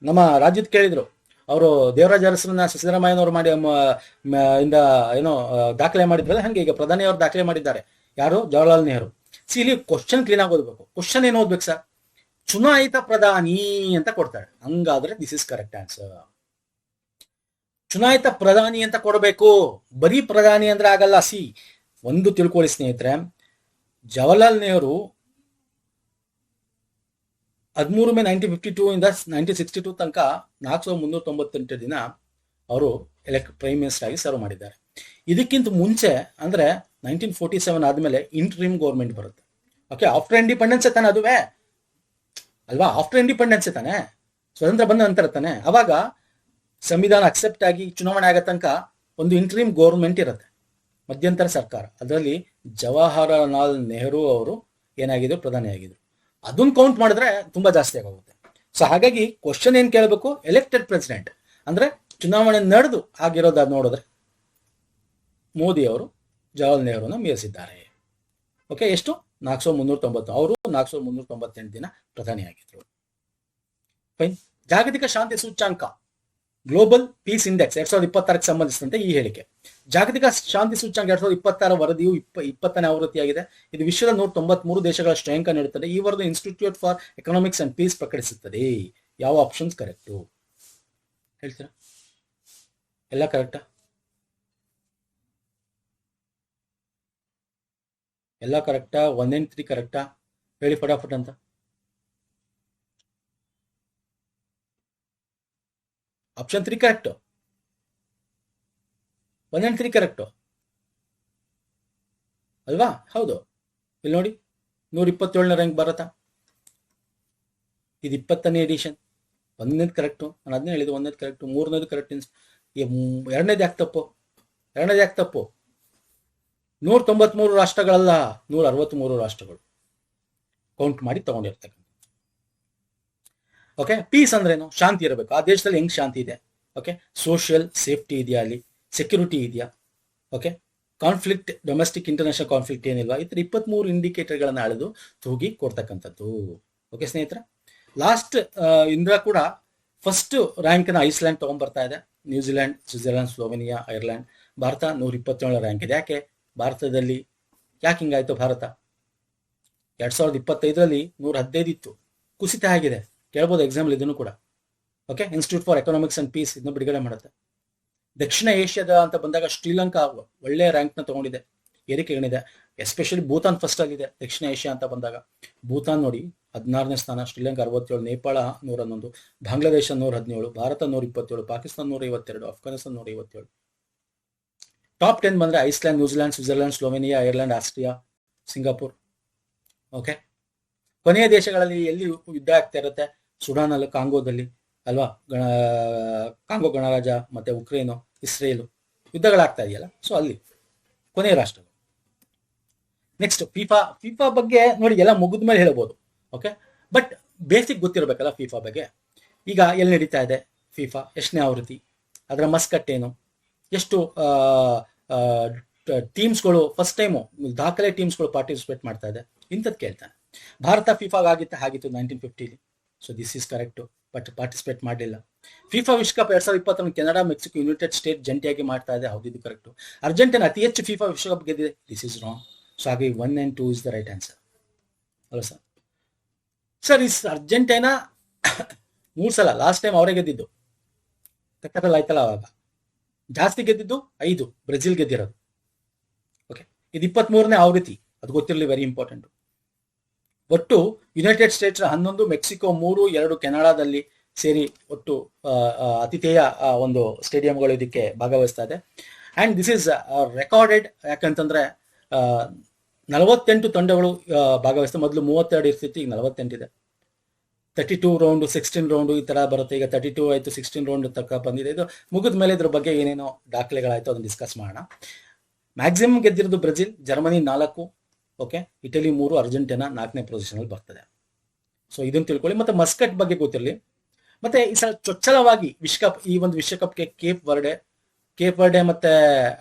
ನಮ್ಮ ರಾಜ್ಯದ ಕೇಳಿದ್ರು. ಅವರು ದೇವರಾಜ ಅರಸರನ್ನ ಸಿದ್ದರಾಮಯ್ಯನವರು ಮಾಡಿ ಏನೋ ದಾಖಲೆ ಮಾಡಿದ್ರಲ್ಲ, ಹಂಗೆ ಈಗ ಪ್ರಧಾನಿ ಅವರು ದಾಖಲೆ ಮಾಡಿದ್ದಾರೆ. ಯಾರು? ಜವಾಹರ್ಲಾಲ್ ನೆಹರು. ಇಲ್ಲಿ ಕ್ವಶನ್ ಕ್ಲೀನ್ ಆಗಿ ಓದ್ಬೇಕು. ಕ್ವಶನ್ ಏನು ಓದ್ಬೇಕು ಸರ್? ಚುನಾಯಿತ ಪ್ರಧಾನಿ ಅಂತ ಕೊಡ್ತಾರೆ. ಹಂಗಾದ್ರೆ ದಿಸ್ ಇಸ್ ಕರೆಕ್ಟ್ ಆನ್ಸರ್. ಚುನಾಯಿತ ಪ್ರಧಾನಿ ಅಂತ ಕೊಡಬೇಕು. ಬರೀ ಪ್ರಧಾನಿ ಅಂದ್ರೆ ಆಗಲ್ಲ. ಒಂದು ತಿಳ್ಕೊಳ್ಳಿ ಸ್ನೇಹಿತರೆ, ಜವಾಹರ್ಲಾಲ್ ನೆಹರು 13 ಮೇ 1952 ಇಂದ 1962 ತನಕ 4,398 ದಿನ ಅವರು ಪ್ರೈಮ್ ಮಿನಿಸ್ಟರ್ ಆಗಿ ಸರ್ವ್ ಮಾಡಿದ್ದಾರೆ. ಇದಕ್ಕಿಂತ ಮುಂಚೆ ಅಂದ್ರೆ 1947 ಆದ್ಮೇಲೆ ಇಂಟ್ರಿಮ್ ಗೌರ್ಮೆಂಟ್ ಬರುತ್ತೆ. ಓಕೆ, ಆಫ್ಟರ್ ಇಂಡಿಪೆಂಡೆನ್ಸ್ ತಾನೆ ಅದುವೇ ಅಲ್ವಾ? ಆಫ್ಟರ್ ಇಂಡಿಪೆಂಡೆನ್ಸ್ ತಾನೆ, ಸ್ವತಂತ್ರ ಬಂದ ನಂತರ ತಾನೆ. ಅವಾಗ ಸಂವಿಧಾನ ಅಕ್ಸೆಪ್ಟ್ ಆಗಿ ಚುನಾವಣೆ ಆಗೋ ತನಕ ಒಂದು ಇಂಟ್ರಿಮ್ ಗೌರ್ಮೆಂಟ್ ಇರುತ್ತೆ, ಮಧ್ಯಂತರ ಸರ್ಕಾರ. ಅದರಲ್ಲಿ ಜವಾಹರಲಾಲ್ ನೆಹರು ಅವರು ಏನಾಗಿದ್ರು? ಪ್ರಧಾನಿ ಆಗಿದ್ರು. ಅದನ್ನ ಕೌಂಟ್ ಮಾಡಿದ್ರೆ ತುಂಬಾ ಜಾಸ್ತಿ ಆಗೋಗುತ್ತೆ. ಸೊ ಹಾಗಾಗಿ ಕ್ವಶನ್ ಏನ್ ಕೇಳಬೇಕು? ಎಲೆಕ್ಟೆಡ್ ಪ್ರೆಸಿಡೆಂಟ್ ಅಂದ್ರೆ ಚುನಾವಣೆ ನಡೆದು ಆಗಿರೋದ ನೋಡಿದ್ರೆ ಮೋದಿ ಅವರು ಜವಾಹರ್ಲಾಲ್ ನೆಹರುನ ಮೀರಿಸಿದ್ದಾರೆ. ಓಕೆ, ಎಷ್ಟು? 4,390. ಅವರು 4,398 ದಿನ ಪ್ರಧಾನಿಯಾಗಿದ್ರು. ಫೈನ್. ಜಾಗತಿಕ ಶಾಂತಿ ಸೂಚ್ಯಾಂಕ ಗ್ಲೋಬಲ್ ಪೀಸ್ ಇಂಡೆಕ್ಸ್ 2026ಕ್ಕೆ ಸಂಬಂಧಿಸಿದಂತೆ ಈ ಹೇಳಿಕೆ. ಜಾಗತಿಕ ಶಾಂತಿ ಸೂಚ್ಯಂಕ 2026 ವರದಿಯು 20ನೇ ಆವೃತ್ತಿಯಾಗಿದೆ. ಇದು ವಿಶ್ವದ 193 ದೇಶಗಳ ಶ್ರೇಯಾಂಕ ನೀಡುತ್ತದೆ. ಈ ವರದಿ institute for economics and peace ಪ್ರಕಟಿಸುತ್ತದೆ. ಯಾವ ಆಪ್ಷನ್ಸ್ ಕರೆಕ್ಟು ಹೇಳ್ತೀರಾ? ಎಲ್ಲ ಕರೆಕ್ಟಾ? ಎಲ್ಲ ಕರೆಕ್ಟಾ? 1 and 3 ಕರೆಕ್ಟಾ? ಹೇಳಿ ಫಟಾಫಟ್ ಅಂತ. ಆಪ್ಷನ್ 3 ಕರೆಕ್ಟು, 1 and 3 ಕರೆಕ್ಟು ಅಲ್ವಾ? ಹೌದು. ಇಲ್ಲಿ ನೋಡಿ, 127ನೇ ರ್ಯಾಂಕ್ ಬರತ್ತಾ? ಇದು 20ನೇ ಎಡಿಷನ್. 1ನೇದು ಕರೆಕ್ಟು, ನಾನು ಅದನ್ನೇ ಹೇಳಿದ್ದು. 1ನೇದು ಕರೆಕ್ಟು, 3ನೇದು ಕರೆಕ್ಟ್. 2ನೇದು ಯಾಕೆ ತಪ್ಪು? 193 ರಾಷ್ಟ್ರಗಳಲ್ಲ, 163 ರಾಷ್ಟ್ರಗಳು ಕೌಂಟ್ ಮಾಡಿ ತಗೊಂಡಿರ್ತಕ್ಕಂಥ. ಓಕೆ, ಪೀಸ್ ಅಂದ್ರೇನು? ಶಾಂತಿ ಇರಬೇಕು. ಆ ದೇಶದಲ್ಲಿ ಹೆಂಗ್ ಶಾಂತಿ ಇದೆ? ಓಕೆ, ಸೋಷಿಯಲ್ ಸೇಫ್ಟಿ ಇದೆಯಾ, ಅಲ್ಲಿ ಸೆಕ್ಯೂರಿಟಿ ಇದೆಯಾ? Okay, conflict, domestic international conflict ಏನಿಲ್ವಾ? ಈ ಥರ 23 ಇಂಡಿಕೇಟರ್ಗಳನ್ನ ಅಳೆದು ತೂಗಿ ಕೊಡ್ತಕ್ಕಂಥದ್ದು. ಓಕೆ ಸ್ನೇಹಿತರೆ, ಲಾಸ್ಟ್ ಇಂದ್ರ ಕೂಡ ಫಸ್ಟ್ ರ್ಯಾಂಕ್ನ ಐಸ್ಲ್ಯಾಂಡ್ ತಗೊಂಡ್ಬರ್ತಾ ಇದೆ. New Zealand, Switzerland, Slovenia, Ireland. Bharat 127ನೇ ರ್ಯಾಂಕ್ ಇದೆ. ಯಾಕೆ ಭಾರತದಲ್ಲಿ ಯಾಕೆ ಹಿಂಗಾಯ್ತು? ಭಾರತ 2025ರಲ್ಲಿ 115 ಇತ್ತು, ಕುಸಿತ ಆಗಿದೆ. ಕೇಳ್ಬೋದು ಎಕ್ಸಾಂಪಲ್ ಇದನ್ನು ಕೂಡ. Okay, institute for economics and peace ಇದನ್ನು ಬಿಡುಗಡೆ ಮಾಡುತ್ತೆ. ದಕ್ಷಿಣ ಏಷ್ಯಾದ ಅಂತ ಬಂದಾಗ ಶ್ರೀಲಂಕಾ ಒಳ್ಳೆ ರ್ಯಾಂಕ್ ನ ತಗೊಂಡಿದೆ, ಏರಿಕೆಗಳಿದೆ. ಎಸ್ಪೆಷಲಿ ಭೂತಾನ್ ಫಸ್ಟ್ ಆಗಿದೆ ದಕ್ಷಿಣ ಏಷ್ಯಾ ಅಂತ ಬಂದಾಗ. ಭೂತಾನ್ ನೋಡಿ 16ನೇ ಸ್ಥಾನ, ಶ್ರೀಲಂಕಾ 67, ನೇಪಾಳ 111, ಬಾಂಗ್ಲಾದೇಶ 117, ಭಾರತ 127, ಪಾಕಿಸ್ತಾನ 152, ಅಫ್ಘಾನಿಸ್ತಾನ 157. ಟಾಪ್ 10 ಬಂದ್ರೆ Iceland, New Zealand, Switzerland, Slovenia, Ireland, Austria, Singapore. Okay, ಕೊನೆಯ ದೇಶಗಳಲ್ಲಿ ಎಲ್ಲಿ ಯುದ್ಧ ಆಗ್ತಾ ಇರುತ್ತೆ? ಸುಡಾನ್ ಅಲ್ಲಿ, ಕಾಂಗೋದಲ್ಲಿ ಅಲ್ವಾ, ಕಾಂಗೋ ಗಣರಾಜ್ಯ, ಮತ್ತೆ ಉಕ್ರೇನು, ಇಸ್ರೇಲು ಯುದ್ಧಗಳಾಗ್ತಾ ಇದೆಯಲ್ಲ, ಸೊ ಅಲ್ಲಿ ಕೊನೆಯ ರಾಷ್ಟ್ರಗಳು. ನೆಕ್ಸ್ಟ್ ಫಿಫಾ ಬಗ್ಗೆ ನೋಡಿ, ಎಲ್ಲ ಮುಗಿದ ಮೇಲೆ ಹೇಳ್ಬೋದು. ಓಕೆ, ಬಟ್ ಬೇಸಿಕ್ ಗೊತ್ತಿರಬೇಕಲ್ಲ ಫಿಫಾ ಬಗ್ಗೆ. ಈಗ ಎಲ್ಲಿ ನಡೀತಾ ಇದೆ ಫಿಫಾ, ಎಷ್ಟನೇ ಆವೃತ್ತಿ, ಅದರ ಮಸ್ಕಟ್ ಏನು, ಎಷ್ಟು ಟೀಮ್ಸ್ಗಳು ಫಸ್ಟ್ ಟೈಮು ದಾಖಲೆ ಟೀಮ್ಸ್ಗಳು ಪಾರ್ಟಿಸಿಪೇಟ್ ಮಾಡ್ತಾ ಇದೆ, ಇಂಥದ್ದು ಕೇಳ್ತಾನೆ. ಭಾರತ ಫಿಫಾಗಾಗಿತ್ತು ಹಾಗಿತ್ತು 1950, so this is correct, but participate ಮಾಡಲಿಲ್ಲ. ಫಿಫಾ ವಿಶ್ವಕಪ್ 2020 ಕೆನಡಾ, ಮೆಕ್ಸಿಕೋ, ಯುನೈಟೆಡ್ ಸ್ಟೇಟ್ ಜಂಟಿಯಾಗಿ ಮಾಡ್ತಾ ಇದೆ, ಹೌದು ಇದು ಕರೆಕ್ಟು. ಅರ್ಜೆಂಟೈನಾ ಅತಿ ಹೆಚ್ಚು ಫಿಫಾ ವಿಶ್ವಕಪ್ ಗೆದ್ದಿದೆ, ದಿಸ್ ಇಸ್ ರಾಂಗ್. ಸೊ ಹಾಗೆ 1 and 2 is the right answer ಅಲ್ಲ ಸರ್? ಸರ್ ಇಸ್ ಅರ್ಜೆಂಟೈನಾ 3 ಸಲ, ಲಾಸ್ಟ್ ಟೈಮ್ ಅವರೇ ಗೆದ್ದಿದ್ದು, ಕಟ್ಟದಲ್ಲಿ ಆಯ್ತಲ್ಲ ಅವಾಗ. ಜಾಸ್ತಿ ಗೆದ್ದಿದ್ದು 5, ಬ್ರೆಜಿಲ್ ಗೆದ್ದಿರೋದು. ಓಕೆ, ಇದು 23ನೇ ಆವೃತ್ತಿ, ಅದು ಗೊತ್ತಿರಲಿ, ವೆರಿ ಇಂಪಾರ್ಟೆಂಟ್. ಒಟ್ಟು ಯುನೈಟೆಡ್ ಸ್ಟೇಟ್ಸ್ 11, ಮೆಕ್ಸಿಕೋ 3, 2 ಕೆನಡಾದಲ್ಲಿ ಸೇರಿ ಒಟ್ಟು ಅತಿಥೇಯ ಒಂದು ಸ್ಟೇಡಿಯಂಗಳು ಇದಕ್ಕೆ ಭಾಗವಹಿಸ್ತಾ ಇದೆ. ಅಂಡ್ ದಿಸ್ ಇಸ್ ರೆಕಾರ್ಡೆಡ್, ಯಾಕಂತಂದ್ರೆ 48 ತಂಡಗಳು ಭಾಗವಹಿಸ್ತವೆ. ಮೊದಲು 32 ಇರ್ತಿತ್ತು, ಈಗ 48 ಇದೆ. 32 ರೌಂಡು, 16 ರೌಂಡು ಈ ತರ ಬರುತ್ತೆ. ಈಗ 32 ಆಯ್ತು, 16 ರೌಂಡ್ ತಕ್ಕ ಬಂದಿದೆ. ಇದು ಮುಗಿದ ಮೇಲೆ ಇದ್ರ ಬಗ್ಗೆ ಏನೇನೋ ದಾಖಲೆಗಳಾಯ್ತು ಅದನ್ನ ಡಿಸ್ಕಸ್ ಮಾಡೋಣ. ಮ್ಯಾಕ್ಸಿಮಮ್ ಗೆದ್ದಿರೋದು Brazil, Germany 4, okay, Italy 3, Argentina 4ನೇ ಪೊಸಿಷನ್ ಅಲ್ಲಿ ಬರ್ತದೆ. ಸೊ ಇದನ್ನ ತಿಳ್ಕೊಳ್ಳಿ. ಮತ್ತೆ ಮಸ್ಕಟ್ ಬಗ್ಗೆ ಗೊತ್ತಿರಲಿ. ಮತ್ತೆ ಈ ಸಲ ಚೊಚ್ಚಲವಾಗಿ ಈ ಒಂದು ವಿಶ್ವಕಪ್ಗೆ ಕೇಪ್ ವರ್ಡೆ ಮತ್ತೆ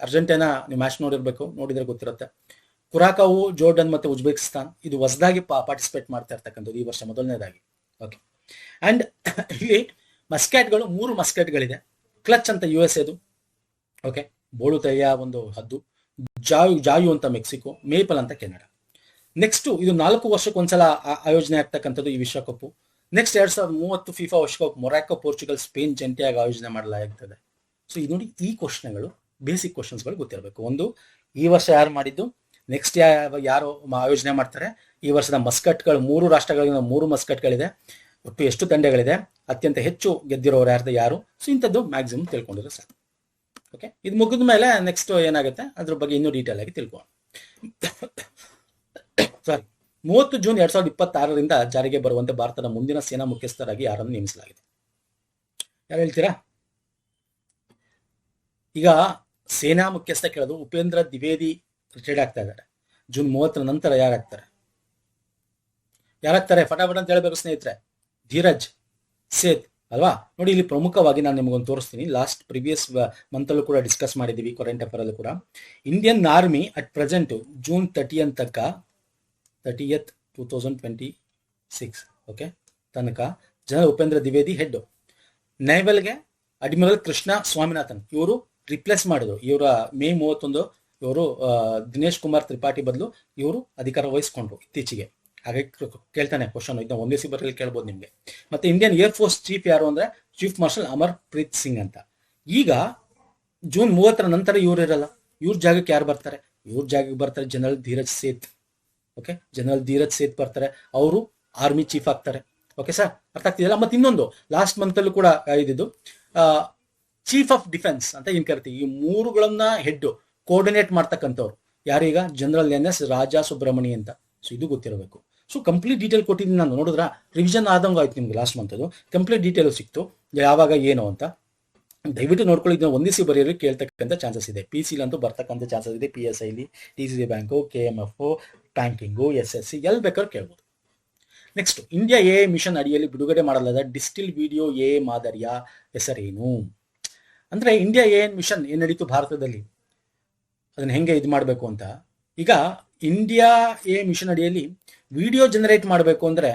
ಅರ್ಜೆಂಟೈನಾ ನೀವು ಮ್ಯಾಚ್ ನೋಡಿರ್ಬೇಕು, ನೋಡಿದ್ರೆ ಗೊತ್ತಿರುತ್ತೆ. ಕುರಾಕಾವು, ಜೋರ್ಡನ್ ಮತ್ತೆ ಉಜ್ಬೇಕಿಸ್ತಾನ್ ಇದು ಹೊಸದಾಗಿ ಪಾರ್ಟಿಸಿಪೇಟ್ ಮಾಡ್ತಾ ಇರ್ತಕ್ಕಂಥದ್ದು ಈ ವರ್ಷ ಮೊದಲನೇದಾಗಿ. ಓಕೆ, ಅಂಡ್ ಇಲ್ಲಿ ಮಸ್ಕ್ಯಾಟ್ಗಳು 3 ಮಸ್ಕ್ಯಾಟ್ಗಳಿದೆ. ಕ್ಲಚ್ ಅಂತ USA, ಓಕೆ, ಬೋಳುತಯ್ಯ ಒಂದು ಹದ್ದು, ಜಾಯು ಅಂತ ಮೆಕ್ಸಿಕೋ, ಮೇಪಲ್ ಅಂತ ಕೆನಡಾ. ನೆಕ್ಸ್ಟ್ ಇದು 4 ವರ್ಷಕ್ಕೊಂದ್ಸಲ ಆಯೋಜನೆ ಆಗ್ತಕ್ಕಂಥದ್ದು ಈ ವಿಶ್ವಕಪ್. ನೆಕ್ಸ್ಟ್ 2030 ಫಿಫಾ ವಿಶ್ವಕಪ್ ಮೊರಾಕೊ, ಪೋರ್ಚುಗಲ್, ಸ್ಪೇನ್ ಜಂಟಿಯಾಗಿ ಆಯೋಜನೆ ಮಾಡಲಾಗುತ್ತದೆ. ಸೊ ಇದು ನೋಡಿ, ಈ ಕ್ವಶನ್ಗಳು ಬೇಸಿಕ್ ಕ್ವಶನ್ಸ್ಗಳು ಗೊತ್ತಿರಬೇಕು. ಒಂದು, ಈ ವರ್ಷ ಯಾರು ಮಾಡಿದ್ದು, ನೆಕ್ಸ್ಟ್ ಯಾರು ಆಯೋಜನೆ ಮಾಡ್ತಾರೆ, ಈ ವರ್ಷದ ಮಸ್ಕಟ್ಗಳು 3 ರಾಷ್ಟ್ರಗಳಿಂದ 3 ಮಸ್ಕಟ್ಗಳಿದೆ, ಒಟ್ಟು ಎಷ್ಟು ತಂಡಗಳಿದೆ, ಅತ್ಯಂತ ಹೆಚ್ಚು ಗೆದ್ದಿರೋರು ಯಾರು, ಸೊ ಇಂಥದ್ದು ಮ್ಯಾಕ್ಸಿಮಮ್ ತಿಳ್ಕೊಂಡಿರೋ ಸಾಕು. ಓಕೆ, ಇದು ಮುಗಿದ ಮೇಲೆ ನೆಕ್ಸ್ಟ್ ಏನಾಗುತ್ತೆ ಅದ್ರ ಬಗ್ಗೆ ಇನ್ನೂ ಡೀಟೇಲ್ ಆಗಿ ತಿಳ್ಕೊಳ್ಳೋಣ. ಸಾರಿ, 30 ಜೂನ್ 2026ರಿಂದ ಜಾರಿಗೆ ಬರುವಂತೆ ಭಾರತದ ಮುಂದಿನ ಸೇನಾ ಮುಖ್ಯಸ್ಥರಾಗಿ ಯಾರನ್ನು ನೇಮಿಸಲಾಗಿದೆ? ಯಾರು ಹೇಳ್ತೀರಾ? ಈಗ ಸೇನಾ ಮುಖ್ಯಸ್ಥ ಕೇಳೋದು ಉಪೇಂದ್ರ ದ್ವಿವೇದಿ ರಿಟೈರ್ಡ್ ಆಗ್ತಾ ಇದ್ದಾರೆ. ಜೂನ್ 30 ನಂತರ ಯಾರಾಗ್ತಾರೆ ಫಟಾಫಟ್ ಅಂತ ಹೇಳ್ಬೇಕು ಸ್ನೇಹಿತರೆ. ಧೀರಜ್ ಸೇತ್ ಅಲ್ವಾ? ನೋಡಿ, ಇಲ್ಲಿ ಪ್ರಮುಖವಾಗಿ ನಾನು ನಿಮಗೊಂದು ತೋರಿಸ್ತೀನಿ. ಲಾಸ್ಟ್ ಪ್ರಿವಿಯಸ್ ಮಂತ್ ಅಲ್ಲೂ ಕೂಡ ಡಿಸ್ಕಸ್ ಮಾಡಿದೀವಿ, ಕರೆಂಟ್ ಅಫೇರ್ ಅಲ್ಲೂ ಕೂಡ. Indian army at present June 30th 2026 okay ತನಕ ಜನರಲ್ ಉಪೇಂದ್ರ ದ್ವಿವೇದಿ ಹೆಡ್. ನೇವಲ್ಗೆ ಅಡ್ಮಿರಲ್ ಕೃಷ್ಣ ಸ್ವಾಮಿನಾಥನ್ ಇವರು ರಿಪ್ಲೇಸ್ ಮಾಡಿದ್ರು. ಇವರ ಮೇ 31 ಇವರು ದಿನೇಶ್ ಕುಮಾರ್ ತ್ರಿಪಾಠಿ ಬದಲು ಇವರು ಅಧಿಕಾರ ವಹಿಸ್ಕೊಂಡ್ರು ಇತ್ತೀಚೆಗೆ. ಹಾಗೆ ಕೇಳ್ತಾನೆ ಕ್ವಶನ್, ಇದನ್ನ ಒಂದೇ ಸಿಬರಲ್ಲಿ ಕೇಳ್ಬೋದು ನಿಮ್ಗೆ. ಮತ್ತೆ ಇಂಡಿಯನ್ ಏರ್ ಫೋರ್ಸ್ ಚೀಫ್ ಯಾರು ಅಂದ್ರೆ ಚೀಫ್ ಮಾರ್ಷಲ್ ಅಮರ್ ಪ್ರೀತ್ ಸಿಂಗ್ ಅಂತ. ಈಗ ಜೂನ್ 30 ನಂತರ ಇವ್ರು ಇರಲ್ಲ, ಇವ್ರ ಜಾಗಕ್ಕೆ ಯಾರು ಬರ್ತಾರೆ? ಇವ್ರ ಜಾಗಕ್ಕೆ ಬರ್ತಾರೆ general Dheeraj Seth. Okay, general Dheeraj Seth ಬರ್ತಾರೆ, ಅವರು ಆರ್ಮಿ ಚೀಫ್ ಆಗ್ತಾರೆ. ಓಕೆ ಸರ್, ಅರ್ಥ ಆಗ್ತಿದೆಯಲ್ಲ? ಮತ್ತೆ ಇನ್ನೊಂದು ಲಾಸ್ಟ್ ಮಂತ್ ಅಲ್ಲೂ ಕೂಡ ಇದ್ದಿದ್ದು ಚೀಫ್ ಆಫ್ ಡಿಫೆನ್ಸ್ ಅಂತ ಏನ್ ಕರಿತೀವಿ, ಈ 3ಗಳನ್ನ ಹೆಡ್ ಕೋಆರ್ಡಿನೇಟ್ ಮಾಡ್ತಕ್ಕಂಥವ್ರು ಯಾರೀಗ ಜನರಲ್ NS ರಾಜಾ ಸುಬ್ರಹ್ಮಣಿ ಅಂತ. ಸೊ ಇದು ಗೊತ್ತಿರಬೇಕು. ಸೊ ಕಂಪ್ಲೀಟ್ ಡೀಟೇಲ್ ಕೊಟ್ಟಿದ್ದೀನಿ ನಾನು, ನೋಡಿದ್ರ ರಿವಿಷನ್ ಆದಂಗ ಆಯ್ತು ನಿಮ್ಗೆ ಲಾಸ್ಟ್ ಮಂತ್. ಅದು ಕಂಪ್ಲೀಟ್ ಡೀಟೇಲ್ ಸಿಕ್ತು ಯಾವಾಗ ಏನು ಅಂತ. ದಯವಿಟ್ಟು ನೋಡ್ಕೊಳ್ಳಿ, ಇದನ್ನ ಒಂದಿಸಿ ಬರೆಯೋರು ಕೇಳ್ತಕ್ಕಂಥ ಚಾನ್ಸಸ್ ಇದೆ. PC ಅಂತೂ ಬರ್ತಕ್ಕಂಥ ಚಾನ್ಸಸ್ ಇದೆ. PSI, TCC bank, KMF, banking, SSC ಎಲ್ಲಿ ಬೇಕಾದ್ರೂ ಕೇಳ್ಬೋದು. ನೆಕ್ಸ್ಟ್, ಇಂಡಿಯಾ AI ಮಿಷನ್ ಅಡಿಯಲ್ಲಿ ಬಿಡುಗಡೆ ಮಾಡಲಾದ ಡಿಸ್ಟಿಲ್ ವಿಡಿಯೋ AI ಮಾದರಿಯ ಹೆಸರೇನು? ಅಂದ್ರೆ ಇಂಡಿಯಾ AI ಮಿಷನ್ ಏನ್ ನಡೀತು ಭಾರತದಲ್ಲಿ, ಅದನ್ನ ಹೆಂಗೆ ಇದು ಮಾಡಬೇಕು ಅಂತ. ಈಗ ಇಂಡಿಯಾ AI ಮಿಷನ್ ಅಡಿಯಲ್ಲಿ ವಿಡಿಯೋ ಜನರೇಟ್ ಮಾಡಬೇಕು ಅಂದ್ರೆ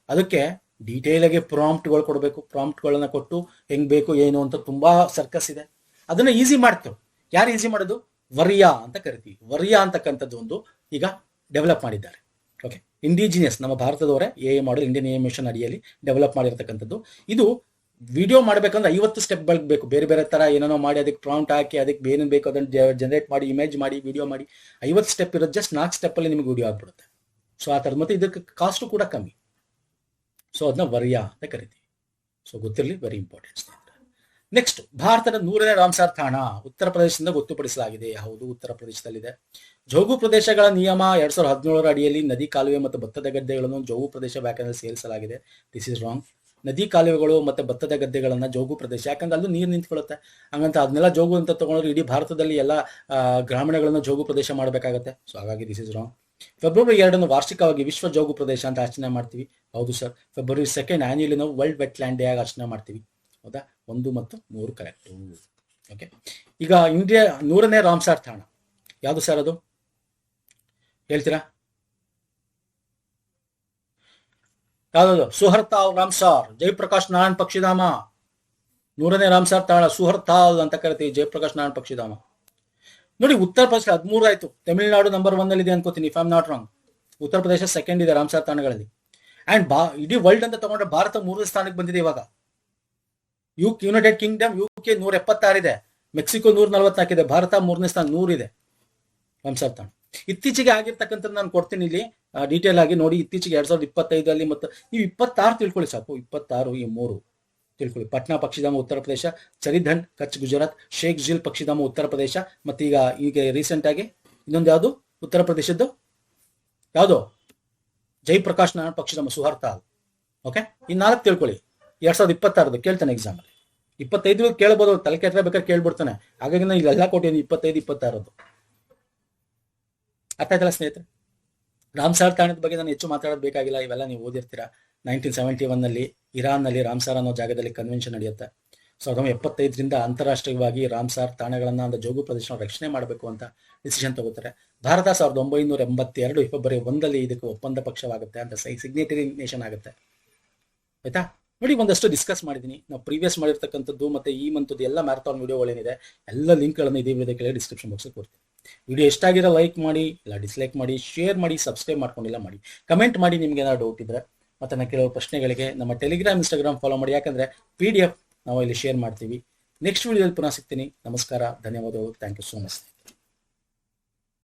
ಅದಕ್ಕೆ ಡೀಟೇಲ್ ಆಗಿ ಪ್ರಾಂಪ್ಟ್ಗಳು ಕೊಡಬೇಕು. ಪ್ರಾಂಪ್ಟ್ಗಳನ್ನ ಕೊಟ್ಟು ಹೆಂಗ್ ಬೇಕು ಏನು ಅಂತ ತುಂಬಾ ಸರ್ಕಸ್ ಇದೆ. ಅದನ್ನ ಈಸಿ ಮಾಡ್ತು. ಯಾರು ಈಸಿ ಮಾಡೋದು? ವರ್ಯಾ ಅಂತ ಕರಿತೀವಿ. ವರ್ಯಾ ಅಂತಕ್ಕಂಥದ್ದು ಒಂದು ಈಗ ಡೆವಲಪ್ ಮಾಡಿದ್ದಾರೆ. ಓಕೆ, ಇಂಡಿಜಿನಿಯಸ್ ನಮ್ಮ ಭಾರತದವರೇ AI ಮಾಡಲ್ ಇಂಡಿಯನ್ AI ಮಿಷನ್ ಅಡಿಯಲ್ಲಿ ಡೆವಲಪ್ ಮಾಡಿರ್ತಕ್ಕಂಥದ್ದು. ಇದು ವಿಡಿಯೋ ಮಾಡ್ಬೇಕಂದ್ರೆ 50 ಸ್ಟೆಪ್ ಬೇಕು, ಬೇರೆ ಬೇರೆ ತರ ಏನೇನೋ ಮಾಡಿ ಅದಕ್ಕೆ ಪ್ರಾಂಪ್ಟ್ ಹಾಕಿ ಅದಕ್ಕೆ ಏನೇನು ಬೇಕು ಅದನ್ನು ಜನರೇಟ್ ಮಾಡಿ ಇಮೇಜ್ ಮಾಡಿ ವಿಡಿಯೋ ಮಾಡಿ 50 ಸ್ಟೆಪ್ ಇರೋದು, ಜಸ್ಟ್ 4 ಸ್ಟೆಪ್ಪಲ್ಲಿ ನಿಮಗೆ ವಿಡಿಯೋ ಆಗ್ಬಿಡುತ್ತೆ. ಸೊ ಆ ಥರದ್ದು, ಮತ್ತೆ ಇದಕ್ಕೆ ಕಾಸ್ಟು ಕೂಡ ಕಮ್ಮಿ. ಸೊ ಅದನ್ನ ವರ್ಯಾ ಅಂತ ಕರಿತೀವಿ. ಸೊ ಗೊತ್ತಿರಲಿ, ವೆರಿ ಇಂಪಾರ್ಟೆಂಟ್ ಸ್ನೇಹಿತರೆ. ನೆಕ್ಸ್ಟ್, ಭಾರತದ 100ನೇ ರಾಮ್ಸಾರ್ ತಾಣ ಉತ್ತರ ಪ್ರದೇಶದಿಂದ ಗೊತ್ತುಪಡಿಸಲಾಗಿದೆ. ಹೌದು, ಉತ್ತರ ಪ್ರದೇಶದಲ್ಲಿದೆ. ಜೋಗು ಪ್ರದೇಶಗಳ ನಿಯಮ 2017 ಅಡಿಯಲ್ಲಿ ನದಿ ಕಾಲುವೆ ಮತ್ತು ಭತ್ತದ ಗದ್ದೆಗಳನ್ನು ಜೋಗು ಪ್ರದೇಶ ವ್ಯಾಖ್ಯಾನದಲ್ಲಿ ಸೇರಿಸಲಾಗಿದೆ. This is wrong. ನದಿ ಕಾಲುವೆಗಳು ಮತ್ತೆ ಭತ್ತದ ಗದ್ದೆಗಳನ್ನ ಜೋಗು ಪ್ರದೇಶ, ಯಾಕಂದ್ರೆ ಅಲ್ಲೂ ನೀರು ನಿಂತ್ಕೊಳ್ಳುತ್ತೆ, ಹಂಗಂತ ಅದನ್ನೆಲ್ಲ ಜೋಗು ಅಂತ ತಗೊಂಡ್ರೆ ಇಡೀ ಭಾರತದಲ್ಲಿ ಎಲ್ಲ ಗ್ರಾಮೀಣಗಳನ್ನು ಜೋಗು ಪ್ರದೇಶ ಮಾಡಬೇಕಾಗತ್ತೆ. ಸೊ ಹಾಗಾಗಿ ದಿಸ್ ಇಸ್ ರಾಂಗ್. ಫೆಬ್ರವರಿ 2 ವಾರ್ಷಿಕವಾಗಿ ವಿಶ್ವ ಜೋಗು ಪ್ರದೇಶ ಅಂತ ಆಚರಣೆ ಮಾಡ್ತೀವಿ. ಹೌದು ಸರ್. ಫೆಬ್ರವರಿ 2 ಆನ್ಯುವಲಿ ನಾವು ವರ್ಲ್ಡ್ ವೆಟ್ಲ್ಯಾಂಡ್ ಡೇ ಆಗಿ ಆಚರಣೆ ಮಾಡ್ತೀವಿ. ಹೌದಾ? 1 ಮತ್ತು 3 ಕರೆಕ್ಟ್. ಓಕೆ, ಈಗ ಇಂಡಿಯಾ 100ನೇ ರಾಮ್ಸಾರ್ ತಾಣ ಯಾವುದು ಸರ್? ಅದು ಹೇಳ್ತೀರಾ? ಯಾವ್ದು? ಸುಹರ್ತಾಲ್ ರಾಮ್ಸಾರ್, ಜಯಪ್ರಕಾಶ್ ನಾರಾಯಣ್ ಪಕ್ಷಿಧಾಮ. 100ನೇ ರಾಮ್ಸಾರ್ ತಾಣ ಸುಹರ್ತಾಲ್ ಅಂತ ಕರಿತೀವಿ, ಜಯಪ್ರಕಾಶ್ ನಾರಾಯಣ್ ಪಕ್ಷಿಧಾಮ. ನೋಡಿ, ಉತ್ತರ ಪ್ರದೇಶ 13 ಆಯ್ತು, ತಮಿಳುನಾಡು ನಂಬರ್ 1 ಅಲ್ಲಿ ಇದೆ ಅನ್ಕೋತೀನಿ, if I am not wrong. Uttar Pradesh 2nd ಇದೆ ರಾಮ್ಸಾರ್ ತಾಣಗಳಲ್ಲಿ. ಅಂಡ್ ಇಡೀ ವರ್ಲ್ಡ್ ಅಂತ ತಗೊಂಡ್ರೆ ಭಾರತ 3ನೇ ಸ್ಥಾನಕ್ಕೆ ಬಂದಿದೆ ಇವಾಗ. ಯುನೈಟೆಡ್ ಕಿಂಗ್ಡಮ್ UK 176 ಇದೆ, ಮೆಕ್ಸಿಕೋ 144 ಇದೆ, ಭಾರತ 3ನೇ ಸ್ಥಾನ 100 ಇದೆ ರಾಮ್ಸಾರ್ ತಾಣ. ಇತ್ತೀಚೆಗೆ ಆಗಿರ್ತಕ್ಕಂಥದ್ದು ನಾನು ಕೊಡ್ತೀನಿ ಇಲ್ಲಿ ಡೀಟೇಲ್ ಆಗಿ ನೋಡಿ. ಇತ್ತೀಚೆಗೆ 2025 ಮತ್ತು ನೀವು 26 ತಿಳ್ಕೊಳ್ಳಿ ಸಾಕು. 26 ಈ 3 ತಿಳ್ಕೊಳ್ಳಿ. ಪಟ್ನಾ ಪಕ್ಷಿಧಾಮ ಉತ್ತರ ಪ್ರದೇಶ, ಚರಿಧನ್ ಕಚ್ ಗುಜರಾತ್, ಶೇಖ್ ಜಿಲ್ ಪಕ್ಷಿಧಾಮ ಉತ್ತರ ಪ್ರದೇಶ, ಮತ್ತೆ ಈಗ ರೀಸೆಂಟ್ ಆಗಿ ಇನ್ನೊಂದು ಯಾವುದು ಉತ್ತರ ಪ್ರದೇಶದ್ದು ಯಾವುದು? ಜಯಪ್ರಕಾಶ್ ನಾರಾಯಣ್ ಪಕ್ಷಿಧಾಮ ಸುಹರ್ತಾಲ್. ಓಕೆ, ಈ 4 ತಿಳ್ಕೊಳ್ಳಿ. 2026 ಕೇಳ್ತಾನೆ ಎಕ್ಸಾಮ್ ಅಲ್ಲಿ. 25 ಕೇಳಬಹುದು, ತಲೆ ಕೆಟ್ಟರೆ ಬೇಕಾದ್ರೆ ಕೇಳ್ಬಿಡ್ತಾನೆ. ಹಾಗಾಗಿ ನಾನು ಇಲ್ಲೆಲ್ಲ ಕೊಟ್ಟಿದ್ದೀನಿ 25, 26. ಅರ್ಥ ಆಯ್ತಲ್ಲ ಸ್ನೇಹಿತರೆ? ರಾಮ್ಸಾರ್ ತಾಣದ ಬಗ್ಗೆ ನಾನು ಹೆಚ್ಚು ಮಾತಾಡೋದು ಬೇಕಾಗಿಲ್ಲ, ಇವೆಲ್ಲ ನೀವು ಓದಿರ್ತೀರಾ. 1971 ಇರಾನ್ನಲ್ಲಿ ರಾಮ್ಸಾರ್ ಅನ್ನೋ ಜಾಗದಲ್ಲಿ ಕನ್ವೆನ್ಷನ್ ನಡೆಯುತ್ತೆ. 1975 ಅಂತಾರಾಷ್ಟ್ರೀಯವಾಗಿ ರಾಮ್ಸಾರ್ ತಾಣಗಳನ್ನ ಅಂದ್ರೆ ಜೋಗು ಪ್ರದೇಶ ರಕ್ಷಣೆ ಮಾಡಬೇಕು ಅಂತ ಡಿಸಿಷನ್ ತಗೋತಾರೆ. ಭಾರತ 1982 ಫೆಬ್ರವರಿ 1 ಇದಕ್ಕೆ ಒಪ್ಪಂದ ಪಕ್ಷವಾಗುತ್ತೆ ಅಂತ ಸಿಗ್ನೇಟರಿ ನೇಷನ್ ಆಗುತ್ತೆ. ಆಯ್ತಾ? ನೋಡಿ, ಒಂದಷ್ಟು ಡಿಸ್ಕಸ್ ಮಾಡಿದ್ದೀನಿ. ನಾವು ಪ್ರೀವಿಯಸ್ ಮಾಡಿರ್ತಕ್ಕಂಥದ್ದು ಮತ್ತೆ ಈ ಮಂತದ್ದು ಎಲ್ಲ ಮ್ಯಾರಥಾನ್ ವಿಡಿಯೋಗಳೇನಿದೆ ಎಲ್ಲ ಲಿಂಕ್ಗಳನ್ನು ಇದೇ ವಿಡಿಯೋ ಕೆಳಗೆ ಡಿಸ್ಕ್ರಿಪ್ಷನ್ ಬಾಕ್ಸ್ ಕೊಡ್ತೀನಿ. ವಿಡಿಯೋ ಎಷ್ಟಾಗಿರೋ ಲೈಕ್ ಮಾಡಿ, ಇಲ್ಲ ಡಿಸ್ಲೈಕ್ ಮಾಡಿ, ಶೇರ್ ಮಾಡಿ, ಸಬ್ಸ್ಕ್ರೈಬ್ ಮಾಡ್ಕೊಂಡಿಲ್ಲ ಮಾಡಿ, ಕಮೆಂಟ್ ಮಾಡಿ ನಿಮ್ಗೆ ಏನಾದ್ರು ಡೌಟ್ ಇದ್ರೆ. ಮತ್ತೆ ನಾನು ಕೆಲವು ಪ್ರಶ್ನೆಗಳಿಗೆ ನಮ್ಮ ಟೆಲಿಗ್ರಾಮ್, ಇನ್ಸ್ಟಾಗ್ರಾಮ್ ಫಾಲೋ ಮಾಡಿ, ಯಾಕಂದ್ರೆ PDF ನಾವು ಇಲ್ಲಿ ಶೇರ್ ಮಾಡ್ತೀವಿ. ನೆಕ್ಸ್ಟ್ ವಿಡಿಯೋದಲ್ಲಿ ಪುನಃ ಸಿಗ್ತೀನಿ. ನಮಸ್ಕಾರ, ಧನ್ಯವಾದಗಳು. Thank you so much.